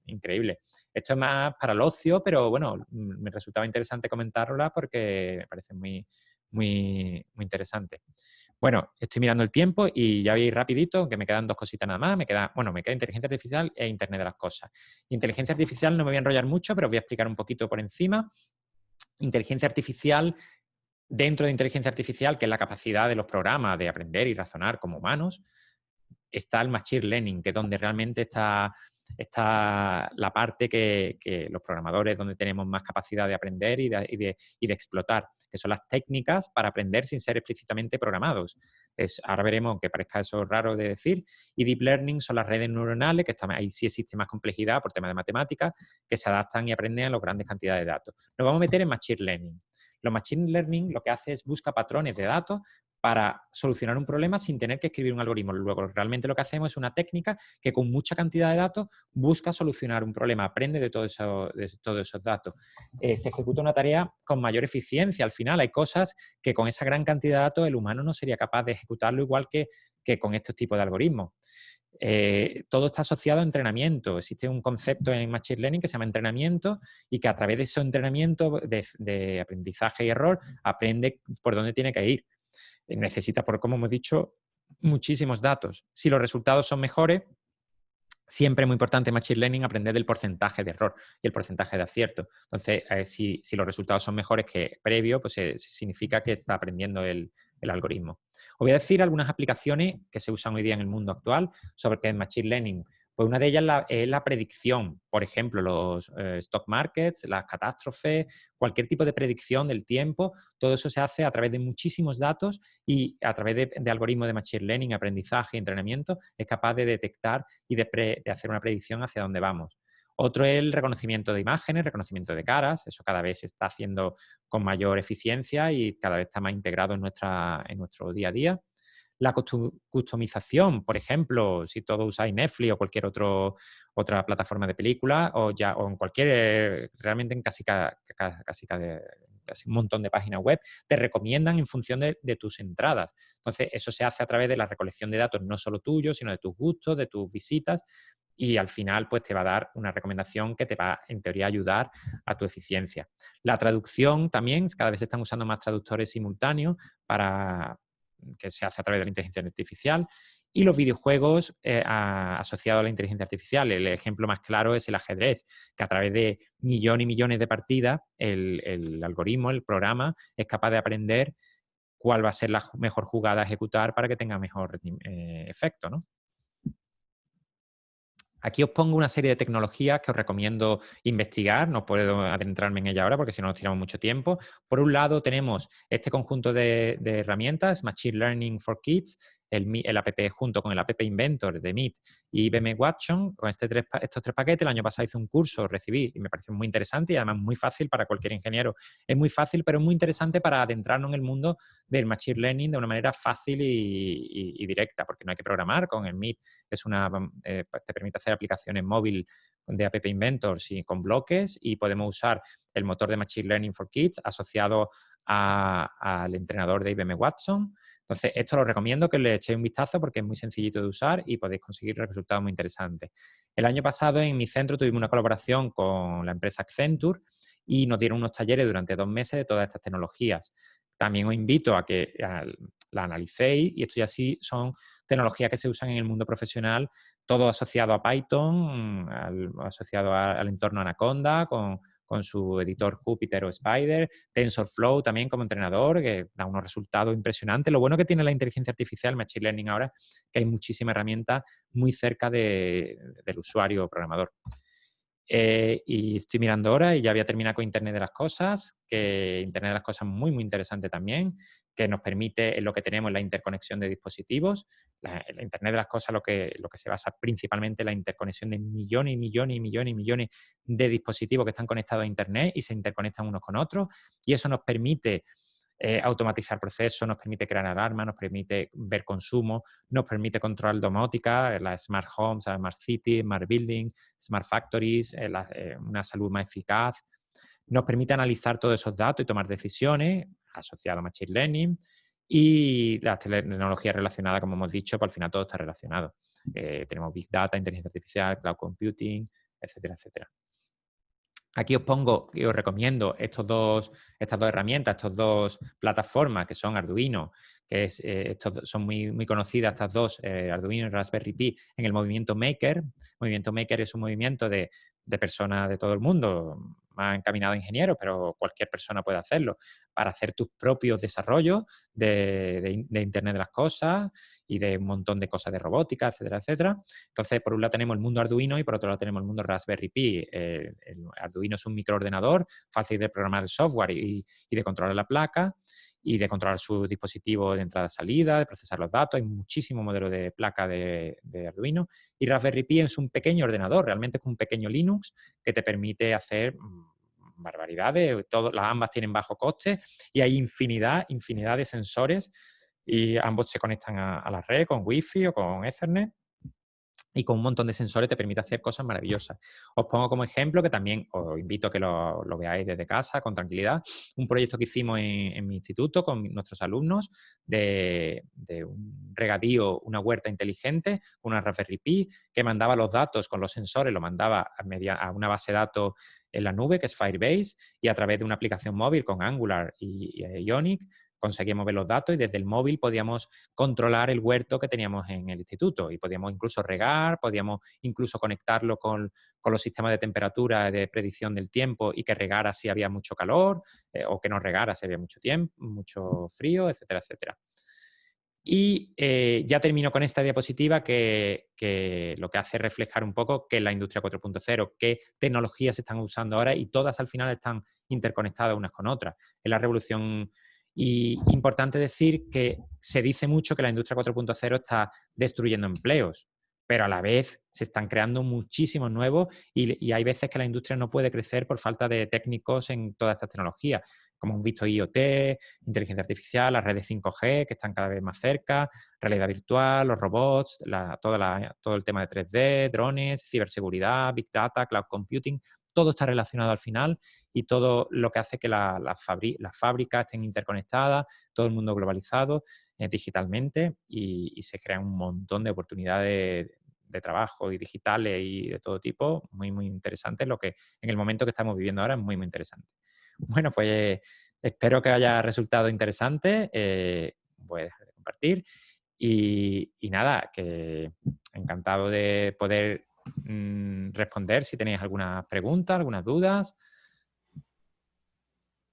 increíble. Esto es más para el ocio, pero bueno, me resultaba interesante comentarla porque me parece muy, muy, muy interesante. Bueno, estoy mirando el tiempo y ya veis rapidito que me quedan dos cositas nada más. Me queda inteligencia artificial e Internet de las cosas. Inteligencia artificial no me voy a enrollar mucho, pero os voy a explicar un poquito por encima. Inteligencia artificial, dentro de inteligencia artificial, que es la capacidad de los programas de aprender y razonar como humanos, está el Machine Learning, que es donde realmente está la parte que los programadores, donde tenemos más capacidad de aprender y de explotar, que son las técnicas para aprender sin ser explícitamente programados. Ahora veremos, aunque parezca eso raro de decir, y Deep Learning son las redes neuronales, que ahí sí existe más complejidad por temas de matemáticas, que se adaptan y aprenden a las grandes cantidades de datos. Nos vamos a meter en Machine Learning. Los Machine Learning lo que hace es busca patrones de datos para solucionar un problema sin tener que escribir un algoritmo. Luego, realmente lo que hacemos es una técnica que con mucha cantidad de datos busca solucionar un problema, aprende de todos esos datos. Se ejecuta una tarea con mayor eficiencia. Al final hay cosas que con esa gran cantidad de datos el humano no sería capaz de ejecutarlo igual que con estos tipos de algoritmos. Todo está asociado a entrenamiento. Existe un concepto en Machine Learning que se llama entrenamiento, y que a través de ese entrenamiento de aprendizaje y error aprende por dónde tiene que ir. Necesita, como hemos dicho, muchísimos datos. Si los resultados son mejores, siempre es muy importante en Machine Learning aprender del porcentaje de error y el porcentaje de acierto. Entonces, si los resultados son mejores que previo, pues significa que está aprendiendo el algoritmo. Os voy a decir algunas aplicaciones que se usan hoy día en el mundo actual sobre qué es Machine Learning. Pues una de ellas es la predicción. Por ejemplo, los stock markets, las catástrofes, cualquier tipo de predicción del tiempo, todo eso se hace a través de muchísimos datos, y a través de algoritmos de Machine Learning, aprendizaje y entrenamiento, es capaz de detectar y de hacer una predicción hacia dónde vamos. Otro es el reconocimiento de imágenes, reconocimiento de caras. Eso cada vez se está haciendo con mayor eficiencia y cada vez está más integrado en nuestro día a día. La customización, por ejemplo, si todos usáis Netflix o cualquier otra plataforma de película, o en cualquier, realmente en casi un montón de páginas web, te recomiendan en función de tus entradas. Entonces, eso se hace a través de la recolección de datos, no solo tuyos, sino de tus gustos, de tus visitas, y al final pues te va a dar una recomendación que te va, en teoría, a ayudar a tu eficiencia. La traducción también, cada vez se están usando más traductores simultáneos que se hace a través de la inteligencia artificial, y los videojuegos asociados a la inteligencia artificial. El ejemplo más claro es el ajedrez, que a través de millones y millones de partidas, el algoritmo, el programa, es capaz de aprender cuál va a ser la mejor jugada a ejecutar para que tenga mejor efecto, ¿no? Aquí os pongo una serie de tecnologías que os recomiendo investigar, no puedo adentrarme en ella ahora porque si no nos tiramos mucho tiempo. Por un lado tenemos este conjunto de herramientas, Machine Learning for Kids, el app junto con el app Inventor de Meet y IBM Watson. Con estos tres paquetes, el año pasado hice un curso, recibí y me pareció muy interesante y además muy fácil para cualquier ingeniero. Es muy fácil, pero es muy interesante para adentrarnos en el mundo del Machine Learning de una manera fácil y directa, porque no hay que programar. Con el Meet te permite hacer aplicaciones móvil de App Inventor con bloques, y podemos usar el motor de Machine Learning for Kids asociado al entrenador de IBM Watson. Entonces, esto lo recomiendo que le echéis un vistazo porque es muy sencillito de usar y podéis conseguir resultados muy interesantes. El año pasado en mi centro tuvimos una colaboración con la empresa Accenture y nos dieron unos talleres durante 2 meses de todas estas tecnologías. También os invito a que la analicéis, y esto ya sí son tecnologías que se usan en el mundo profesional, todo asociado a Python, asociado al entorno Anaconda, con su editor Jupyter o Spider, TensorFlow también como entrenador, que da unos resultados impresionantes. Lo bueno que tiene la inteligencia artificial, Machine Learning ahora, que hay muchísimas herramientas muy cerca del usuario o programador. Y estoy mirando ahora y ya voy a terminar con Internet de las Cosas, que Internet de las Cosas es muy, muy interesante también, que nos permite, en lo que tenemos, la interconexión de dispositivos. La Internet de las Cosas lo que se basa principalmente en la interconexión de millones y millones y millones y millones de dispositivos que están conectados a Internet y se interconectan unos con otros, y eso nos permite automatizar procesos, nos permite crear alarmas, nos permite ver consumo, nos permite controlar domótica, las smart homes, smart cities, smart buildings, smart factories, una salud más eficaz. Nos permite analizar todos esos datos y tomar decisiones asociadas a Machine Learning, y las tecnologías relacionadas, como hemos dicho, pues al final todo está relacionado. Tenemos Big Data, inteligencia artificial, cloud computing, etcétera, etcétera. Aquí os pongo y os recomiendo estas dos herramientas, estas dos plataformas que son Arduino, que son muy, muy conocidas estas dos, Arduino y Raspberry Pi, en el movimiento Maker. El movimiento Maker es un movimiento de personas de todo el mundo, más encaminado a ingenieros, pero cualquier persona puede hacerlo, para hacer tus propios desarrollos de Internet de las Cosas y de un montón de cosas de robótica, etcétera, etcétera. Entonces, por un lado tenemos el mundo Arduino y por otro lado tenemos el mundo Raspberry Pi. El Arduino es un microordenador fácil de programar el software y de controlar la placa y de controlar su dispositivo de entrada-salida, de procesar los datos. Hay muchísimos modelos de placa de Arduino. Y Raspberry Pi es un pequeño ordenador, realmente es un pequeño Linux que te permite hacer barbaridades. Ambas tienen bajo coste y hay infinidad de sensores, y ambos se conectan a la red con Wi-Fi o con Ethernet, y con un montón de sensores te permite hacer cosas maravillosas. Os pongo como ejemplo, que también os invito a que lo veáis desde casa, con tranquilidad, un proyecto que hicimos en mi instituto con nuestros alumnos de un regadío, una huerta inteligente, una Raspberry Pi, que mandaba los datos con los sensores, lo mandaba a una base de datos en la nube, que es Firebase, y a través de una aplicación móvil con Angular y Ionic, conseguíamos ver los datos, y desde el móvil podíamos controlar el huerto que teníamos en el instituto, y podíamos incluso regar, podíamos incluso conectarlo con los sistemas de temperatura, de predicción del tiempo, y que regara si había mucho calor, o que no regara si había mucho tiempo, mucho frío, etcétera, etcétera. Y ya termino con esta diapositiva que lo que hace reflejar un poco qué es la industria 4.0, qué tecnologías se están usando ahora, y todas al final están interconectadas unas con otras. Es la revolución. Y importante decir que se dice mucho que la industria 4.0 está destruyendo empleos, pero a la vez se están creando muchísimos nuevos, y hay veces que la industria no puede crecer por falta de técnicos en todas estas tecnologías. como hemos visto, IoT, inteligencia artificial, las redes 5G, que están cada vez más cerca, realidad virtual, los robots, todo el tema de 3D, drones, ciberseguridad, Big Data, Cloud Computing. Todo está relacionado al final y todo lo que hace que las fábricas estén interconectadas, todo el mundo globalizado digitalmente y se crean un montón de oportunidades de trabajo y digitales y de todo tipo, muy, muy interesantes. Lo que en el momento que estamos viviendo ahora es muy, muy interesante. Bueno, pues espero que haya resultado interesante. Voy a dejar de compartir. Y nada, que encantado de poder responder si tenéis alguna pregunta, algunas dudas.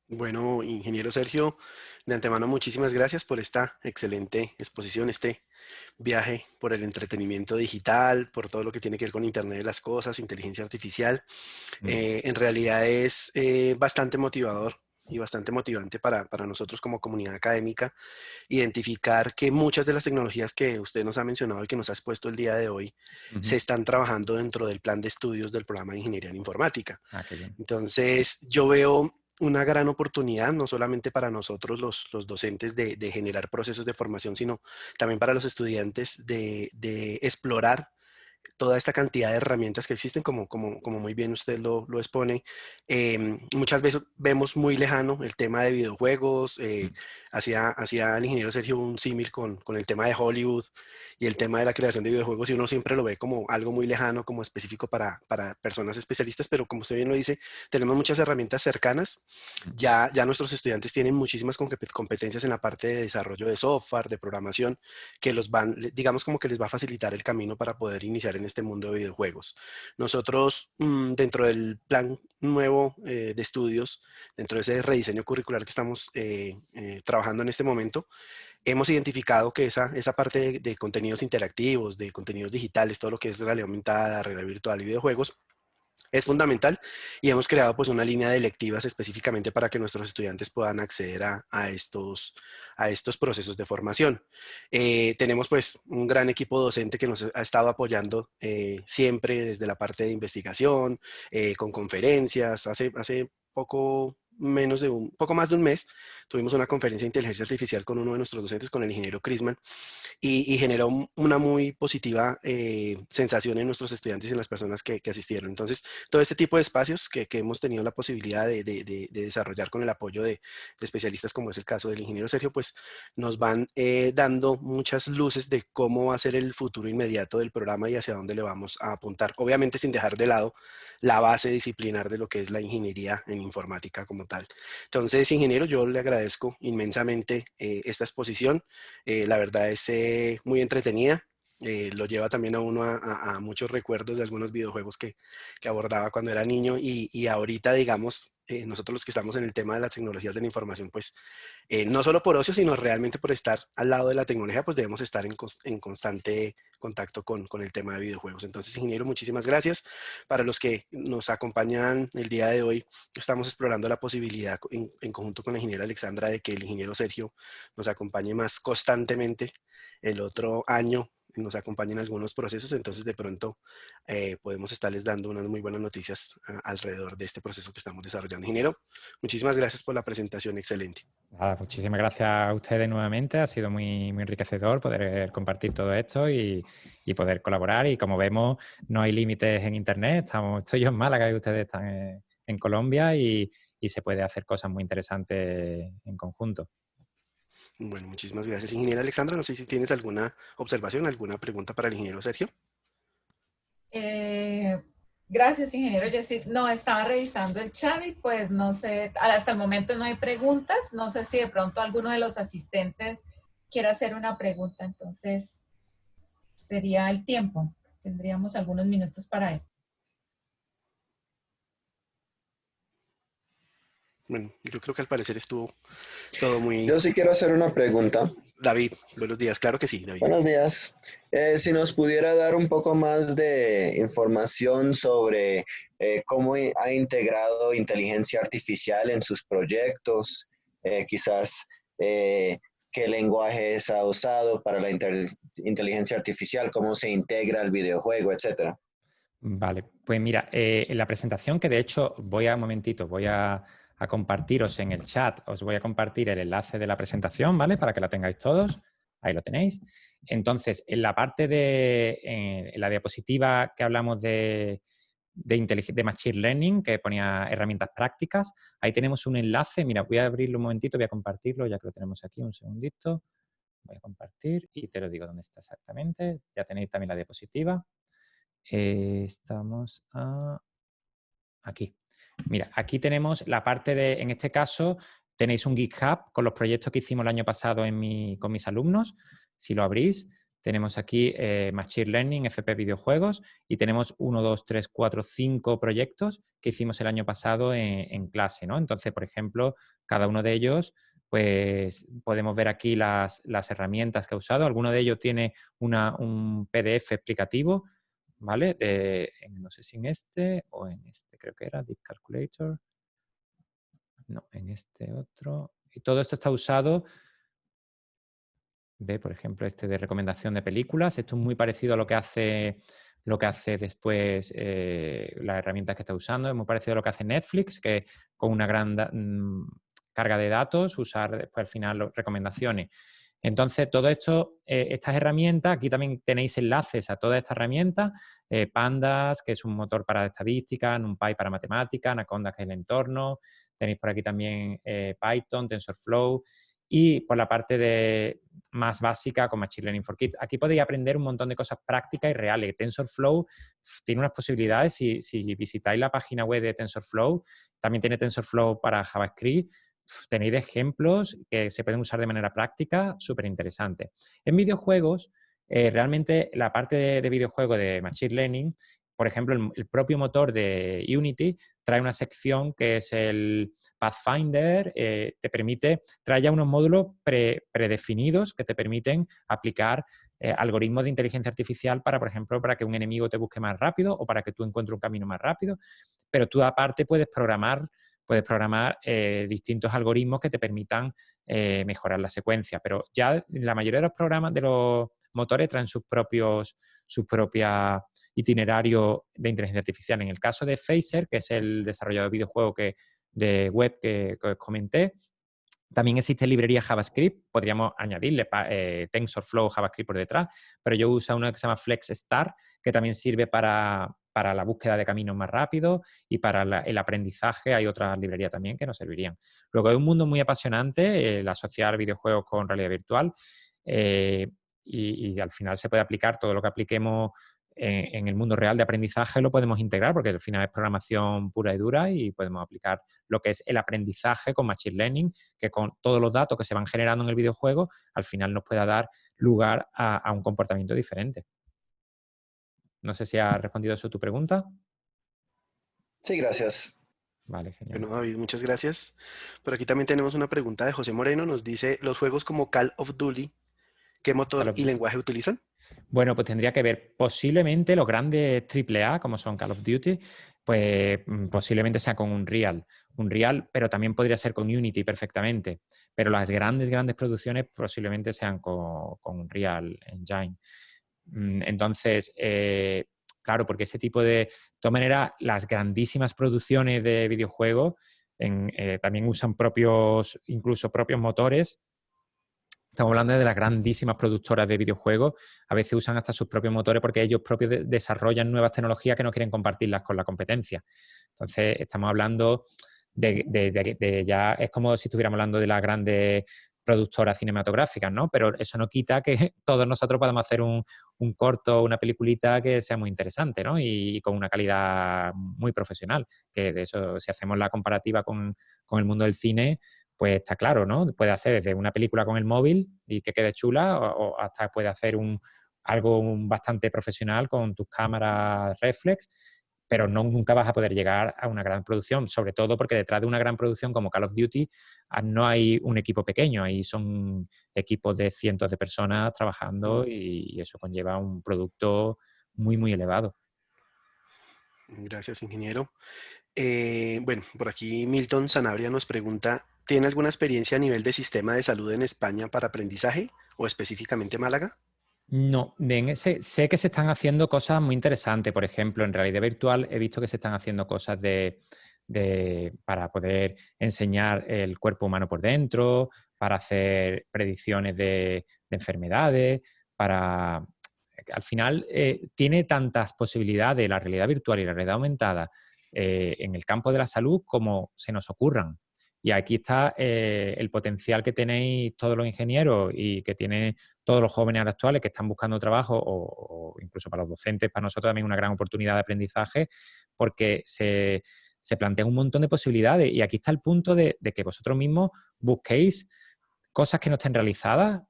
Bueno, ingeniero Sergio, de antemano muchísimas gracias por esta excelente exposición, este viaje por el entretenimiento digital, por todo lo que tiene que ver con Internet de las Cosas, inteligencia artificial. En realidad es bastante motivador y bastante motivante para nosotros como comunidad académica identificar que muchas de las tecnologías que usted nos ha mencionado y que nos ha expuesto el día de hoy se están trabajando dentro del plan de estudios del programa de Ingeniería en Informática. Qué bien. Entonces, yo veo una gran oportunidad, no solamente para nosotros los docentes de generar procesos de formación, sino también para los estudiantes de explorar toda esta cantidad de herramientas que existen, como muy bien usted lo expone. Muchas veces vemos muy lejano el tema de videojuegos. Hacía el ingeniero Sergio un símil con el tema de Hollywood y el tema de la creación de videojuegos, y uno siempre lo ve como algo muy lejano, como específico para personas especialistas, pero como usted bien lo dice, tenemos muchas herramientas cercanas. Ya nuestros estudiantes tienen muchísimas competencias en la parte de desarrollo de software, de programación, que digamos como que les va a facilitar el camino para poder iniciar en este mundo de videojuegos. Nosotros, dentro del plan nuevo de estudios, dentro de ese rediseño curricular que estamos trabajando en este momento, hemos identificado que esa parte de contenidos interactivos, de contenidos digitales, todo lo que es realidad aumentada, realidad virtual y videojuegos, es fundamental, y hemos creado pues una línea de electivas específicamente para que nuestros estudiantes puedan acceder a estos procesos de formación. Tenemos pues un gran equipo docente que nos ha estado apoyando siempre desde la parte de investigación, con conferencias. Hace poco más de un mes tuvimos una conferencia de inteligencia artificial con uno de nuestros docentes, con el ingeniero Crisman, y generó una muy positiva sensación en nuestros estudiantes y en las personas que asistieron. Entonces, todo este tipo de espacios que hemos tenido la posibilidad de desarrollar con el apoyo de especialistas, como es el caso del ingeniero Sergio, pues nos van dando muchas luces de cómo va a ser el futuro inmediato del programa y hacia dónde le vamos a apuntar. Obviamente sin dejar de lado la base disciplinar de lo que es la ingeniería en informática como tal. Entonces, ingeniero, yo le agradezco inmensamente esta exposición. La verdad es muy entretenida. Lo lleva también a uno a muchos recuerdos de algunos videojuegos que abordaba cuando era niño, y ahorita, digamos, nosotros los que estamos en el tema de las tecnologías de la información, pues no solo por ocio, sino realmente por estar al lado de la tecnología, pues debemos estar en constante contacto con el tema de videojuegos. Entonces, ingeniero, muchísimas gracias. Para los que nos acompañan el día de hoy, estamos explorando la posibilidad en conjunto con la ingeniera Alexandra de que el ingeniero Sergio nos acompañe más constantemente el otro año, nos acompañen algunos procesos. Entonces de pronto podemos estarles dando unas muy buenas noticias alrededor de este proceso que estamos desarrollando. Ingeniero, muchísimas gracias por la presentación, excelente. Nada, muchísimas gracias a ustedes nuevamente. Ha sido muy, muy enriquecedor poder compartir todo esto y poder colaborar. Y como vemos, no hay límites en Internet. Estoy yo en Málaga y ustedes están en Colombia, y se puede hacer cosas muy interesantes en conjunto. Bueno, muchísimas gracias, ingeniera Alexandra. No sé si tienes alguna observación, alguna pregunta para el ingeniero Sergio. Gracias, ingeniero Jessy. No, estaba revisando el chat y pues no sé, hasta el momento no hay preguntas. No sé si de pronto alguno de los asistentes quiere hacer una pregunta. Entonces, sería el tiempo. Tendríamos algunos minutos para eso. Bueno, yo creo que al parecer estuvo todo muy... Yo sí quiero hacer una pregunta. David, buenos días. Claro que sí, David. Buenos días. Si nos pudiera dar un poco más de información sobre cómo ha integrado inteligencia artificial en sus proyectos, quizás qué lenguajes ha usado para la inteligencia artificial, cómo se integra al videojuego, etcétera. Vale, pues mira, en la presentación, que de hecho voy a a compartiros en el chat, os voy a compartir el enlace de la presentación, ¿vale? Para que la tengáis todos. Ahí lo tenéis. Entonces, en la parte en la diapositiva que hablamos de Machine Learning, que ponía herramientas prácticas, ahí tenemos un enlace. Mira, voy a abrirlo un momentito, voy a compartirlo, ya que lo tenemos aquí, un segundito. Voy a compartir y te lo digo dónde está exactamente. Ya tenéis también la diapositiva. Estamos aquí. Mira, aquí tenemos la parte de, en este caso, tenéis un GitHub con los proyectos que hicimos el año pasado con mis alumnos. Si lo abrís, tenemos aquí Machine Learning, FP Videojuegos, y tenemos 1, 2, 3, 4, 5 proyectos que hicimos el año pasado en clase, ¿no? Entonces, por ejemplo, cada uno de ellos, pues podemos ver aquí las herramientas que ha usado. Alguno de ellos tiene un PDF explicativo, ¿vale? No sé si en este o en este, creo que era Deep Calculator. No, en este otro. Y todo esto está usado. Ve, por ejemplo, este de recomendación de películas. Esto es muy parecido a lo que hace después las herramientas que está usando. Es muy parecido a lo que hace Netflix, que con una gran carga de datos, usar después al final recomendaciones. Entonces, todo esto, estas herramientas, aquí también tenéis enlaces a todas estas herramientas. Pandas, que es un motor para estadística, NumPy para matemática, Anaconda, que es el entorno. Tenéis por aquí también Python, TensorFlow. Y por la parte más básica con Machine Learning for Kids. Aquí podéis aprender un montón de cosas prácticas y reales. TensorFlow tiene unas posibilidades. Si visitáis la página web de TensorFlow, también tiene TensorFlow para JavaScript. Tenéis ejemplos que se pueden usar de manera práctica, súper interesante. En videojuegos, realmente la parte de videojuego de Machine Learning, por ejemplo, el propio motor de Unity trae una sección que es el Pathfinder, trae ya unos módulos predefinidos que te permiten aplicar algoritmos de inteligencia artificial para, por ejemplo, para que un enemigo te busque más rápido o para que tú encuentres un camino más rápido. Pero tú aparte puedes programar distintos algoritmos que te permitan mejorar la secuencia. Pero ya la mayoría de los programas, de los motores, traen sus propios itinerarios de inteligencia artificial. En el caso de Phaser, que es el desarrollador de videojuegos de web que os comenté, también existe librería JavaScript, podríamos añadirle TensorFlow JavaScript por detrás, pero yo uso una que se llama FlexStar, que también sirve para la búsqueda de caminos más rápidos y para el aprendizaje. Hay otras librerías también que nos servirían. Luego es un mundo muy apasionante, el asociar videojuegos con realidad virtual, y al final se puede aplicar todo lo que apliquemos en el mundo real de aprendizaje, lo podemos integrar porque al final es programación pura y dura y podemos aplicar lo que es el aprendizaje con Machine Learning, que con todos los datos que se van generando en el videojuego, al final nos pueda dar lugar a un comportamiento diferente. No sé si ha respondido eso tu pregunta. Sí, gracias. Vale, genial. Bueno, David, muchas gracias. Por aquí también tenemos una pregunta de José Moreno. Nos dice, ¿los juegos como Call of Duty, qué motor y lenguaje utilizan? Bueno, pues tendría que ver, posiblemente los grandes AAA, como son Call of Duty, pues posiblemente sea con Unreal, pero también podría ser con Unity perfectamente. Pero las grandes producciones posiblemente sean con Unreal Engine. Entonces, claro, porque ese tipo de todas maneras, las grandísimas producciones de videojuegos también usan incluso propios motores. Estamos hablando de las grandísimas productoras de videojuegos. A veces usan hasta sus propios motores porque ellos propios desarrollan nuevas tecnologías que no quieren compartirlas con la competencia. Entonces, estamos hablando ya es como si estuviéramos hablando de las grandes productoras cinematográficas, ¿no? Pero eso no quita que todos nosotros podamos hacer un corto, una peliculita que sea muy interesante, ¿no? Y con una calidad muy profesional. Que de eso, si hacemos la comparativa con el mundo del cine, pues está claro, ¿no? Puede hacer desde una película con el móvil y que quede chula o hasta puede hacer algo bastante profesional con tus cámaras reflex, pero nunca vas a poder llegar a una gran producción, sobre todo porque detrás de una gran producción como Call of Duty no hay un equipo pequeño, ahí son equipos de cientos de personas trabajando y eso conlleva un producto muy, muy elevado. Gracias, ingeniero. Bueno, por aquí Milton Sanabria nos pregunta, ¿tiene alguna experiencia a nivel de sistema de salud en España para aprendizaje o específicamente Málaga? No, sé que se están haciendo cosas muy interesantes. Por ejemplo, en realidad virtual he visto que se están haciendo cosas de para poder enseñar el cuerpo humano por dentro, para hacer predicciones de enfermedades, al final tiene tantas posibilidades la realidad virtual y la realidad aumentada en el campo de la salud como se nos ocurran. Y aquí está el potencial que tenéis todos los ingenieros y que tienen todos los jóvenes ahora actuales que están buscando trabajo o incluso para los docentes, para nosotros también una gran oportunidad de aprendizaje porque se plantean un montón de posibilidades y aquí está el punto de que vosotros mismos busquéis cosas que no estén realizadas,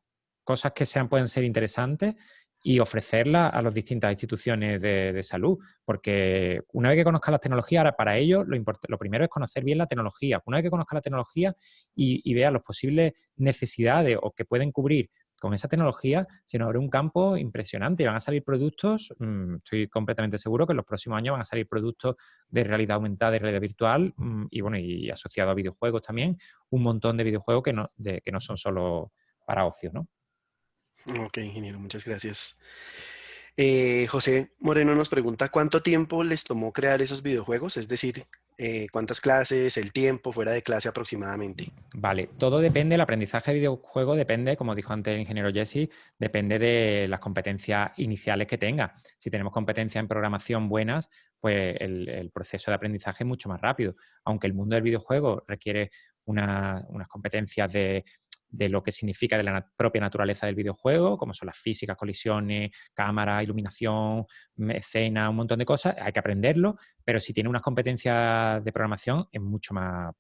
cosas que pueden ser interesantes y ofrecerlas a las distintas instituciones de salud. Porque una vez que conozcas las tecnologías, ahora para ello lo primero es conocer bien la tecnología. Una vez que conozcas la tecnología y veas las posibles necesidades o que pueden cubrir con esa tecnología, se nos abre un campo impresionante y van a salir productos, estoy completamente seguro que en los próximos años van a salir productos de realidad aumentada, de realidad virtual y asociado a videojuegos también, un montón de videojuegos que no son solo para ocio, ¿no? Ok, ingeniero, muchas gracias. José Moreno nos pregunta ¿cuánto tiempo les tomó crear esos videojuegos? Es decir, ¿cuántas clases, el tiempo fuera de clase aproximadamente? Vale, todo depende, el aprendizaje de videojuego depende, como dijo antes el ingeniero Jesse, depende de las competencias iniciales que tenga. Si tenemos competencias en programación buenas, pues el proceso de aprendizaje es mucho más rápido. Aunque el mundo del videojuego requiere unas competencias de lo que significa de la propia naturaleza del videojuego, como son las físicas, colisiones, cámara, iluminación, escena, un montón de cosas, hay que aprenderlo, pero si tiene unas competencias de programación es mucho más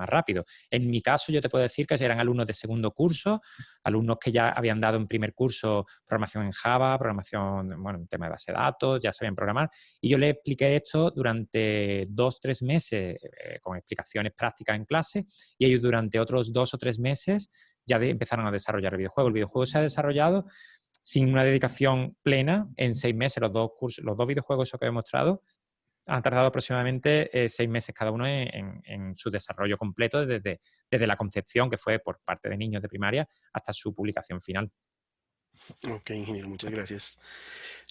rápido. En mi caso, yo te puedo decir que eran alumnos de segundo curso, alumnos que ya habían dado en primer curso programación en Java, programación, en tema de base de datos, ya sabían programar, y yo les expliqué esto durante 2-3 meses con explicaciones prácticas en clase, y ellos durante otros 2 o 3 meses ya empezaron a desarrollar el videojuego. El videojuego se ha desarrollado sin una dedicación plena en 6 meses. Los dos videojuegos que he mostrado han tardado aproximadamente 6 meses cada uno en su desarrollo completo desde la concepción, que fue por parte de niños de primaria, hasta su publicación final. Ok, ingeniero, muchas gracias.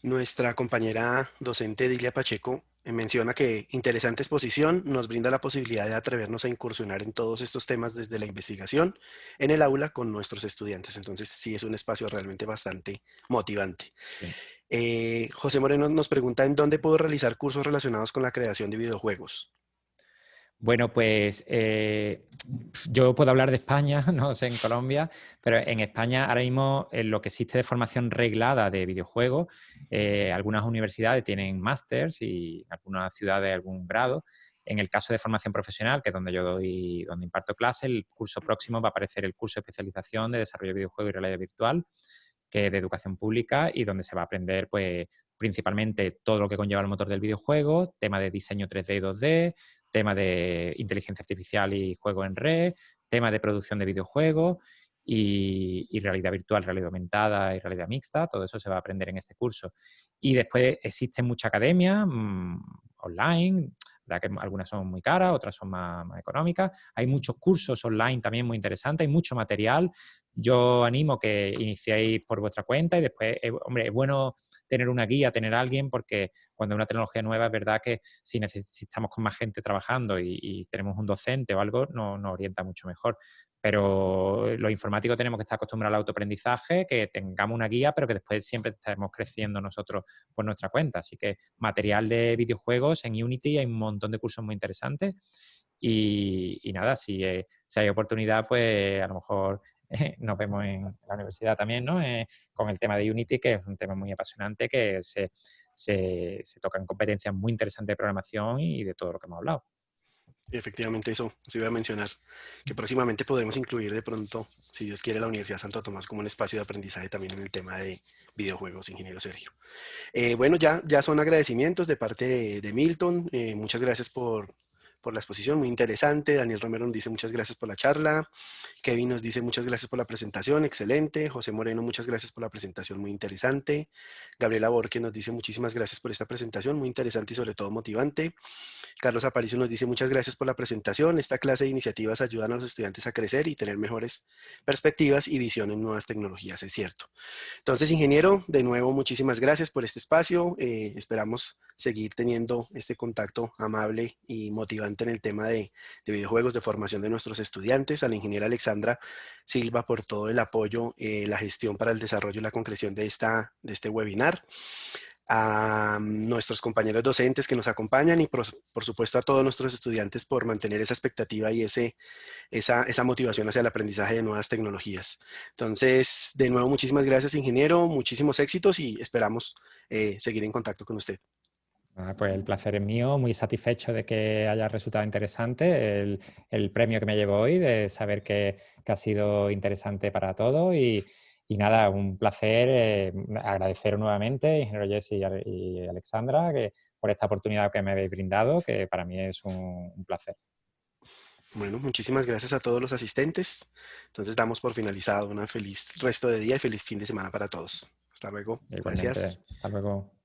Nuestra compañera docente Dilia Pacheco menciona que interesante exposición nos brinda la posibilidad de atrevernos a incursionar en todos estos temas desde la investigación en el aula con nuestros estudiantes. Entonces sí es un espacio realmente bastante motivante. Sí. José Moreno nos pregunta en dónde puedo realizar cursos relacionados con la creación de videojuegos. Bueno, pues yo puedo hablar de España, no sé en Colombia, pero en España ahora mismo lo que existe de formación reglada de videojuegos, algunas universidades tienen másters y algunas ciudades algún grado. En el caso de formación profesional, que es donde donde imparto clases, el curso próximo va a aparecer el curso de especialización de desarrollo de videojuegos y realidad virtual, que es de educación pública y donde se va a aprender pues principalmente todo lo que conlleva el motor del videojuego, tema de diseño 3D y 2D, tema de inteligencia artificial y juego en red, tema de producción de videojuegos y realidad virtual, realidad aumentada y realidad mixta. Todo eso se va a aprender en este curso. Y después existe mucha academia online, ¿verdad? Que algunas son muy caras, otras son más económicas. Hay muchos cursos online también muy interesantes, hay mucho material. Yo animo que iniciéis por vuestra cuenta y después, hombre, es bueno tener una guía, tener a alguien, porque cuando hay una tecnología nueva es verdad que si necesitamos con más gente trabajando y tenemos un docente o algo, nos orienta mucho mejor. Pero los informáticos tenemos que estar acostumbrados al autoaprendizaje, que tengamos una guía, pero que después siempre estemos creciendo nosotros por nuestra cuenta. Así que material de videojuegos en Unity, hay un montón de cursos muy interesantes. Y nada, si hay oportunidad, pues a lo mejor nos vemos en la universidad también, ¿no? Con el tema de Unity, que es un tema muy apasionante, que se tocan competencias muy interesantes de programación y de todo lo que hemos hablado. Efectivamente, eso iba a mencionar, que próximamente podremos incluir de pronto, si Dios quiere, la Universidad Santo Tomás como un espacio de aprendizaje también en el tema de videojuegos, ingeniero Sergio. Bueno, ya son agradecimientos de parte de Milton. Muchas gracias por por la exposición, muy interesante. Daniel Romero nos dice muchas gracias por la charla. Kevin nos dice muchas gracias por la presentación, excelente. José Moreno, muchas gracias por la presentación, muy interesante. Gabriela Borges nos dice muchísimas gracias por esta presentación, muy interesante y sobre todo motivante. Carlos Aparicio nos dice muchas gracias por la presentación. Esta clase de iniciativas ayudan a los estudiantes a crecer y tener mejores perspectivas y visión en nuevas tecnologías, es cierto. Entonces, ingeniero, de nuevo, muchísimas gracias por este espacio. Esperamos seguir teniendo este contacto amable y motivante en el tema de videojuegos, de formación de nuestros estudiantes. A la ingeniera Alexandra Silva por todo el apoyo, la gestión para el desarrollo y la concreción de este webinar. A nuestros compañeros docentes que nos acompañan y por supuesto a todos nuestros estudiantes por mantener esa expectativa y esa motivación hacia el aprendizaje de nuevas tecnologías. Entonces, de nuevo, muchísimas gracias, ingeniero, muchísimos éxitos y esperamos seguir en contacto con usted. Pues el placer es mío, muy satisfecho de que haya resultado interesante el premio que me llevo hoy, de saber que ha sido interesante para todos y nada, un placer, agradecer nuevamente, ingeniero Jesse y Alexandra, por esta oportunidad que me habéis brindado, que para mí es un placer. Bueno, muchísimas gracias a todos los asistentes. Entonces damos por finalizado un feliz resto de día y feliz fin de semana para todos. Hasta luego. Igualmente, Gracias. hasta luego.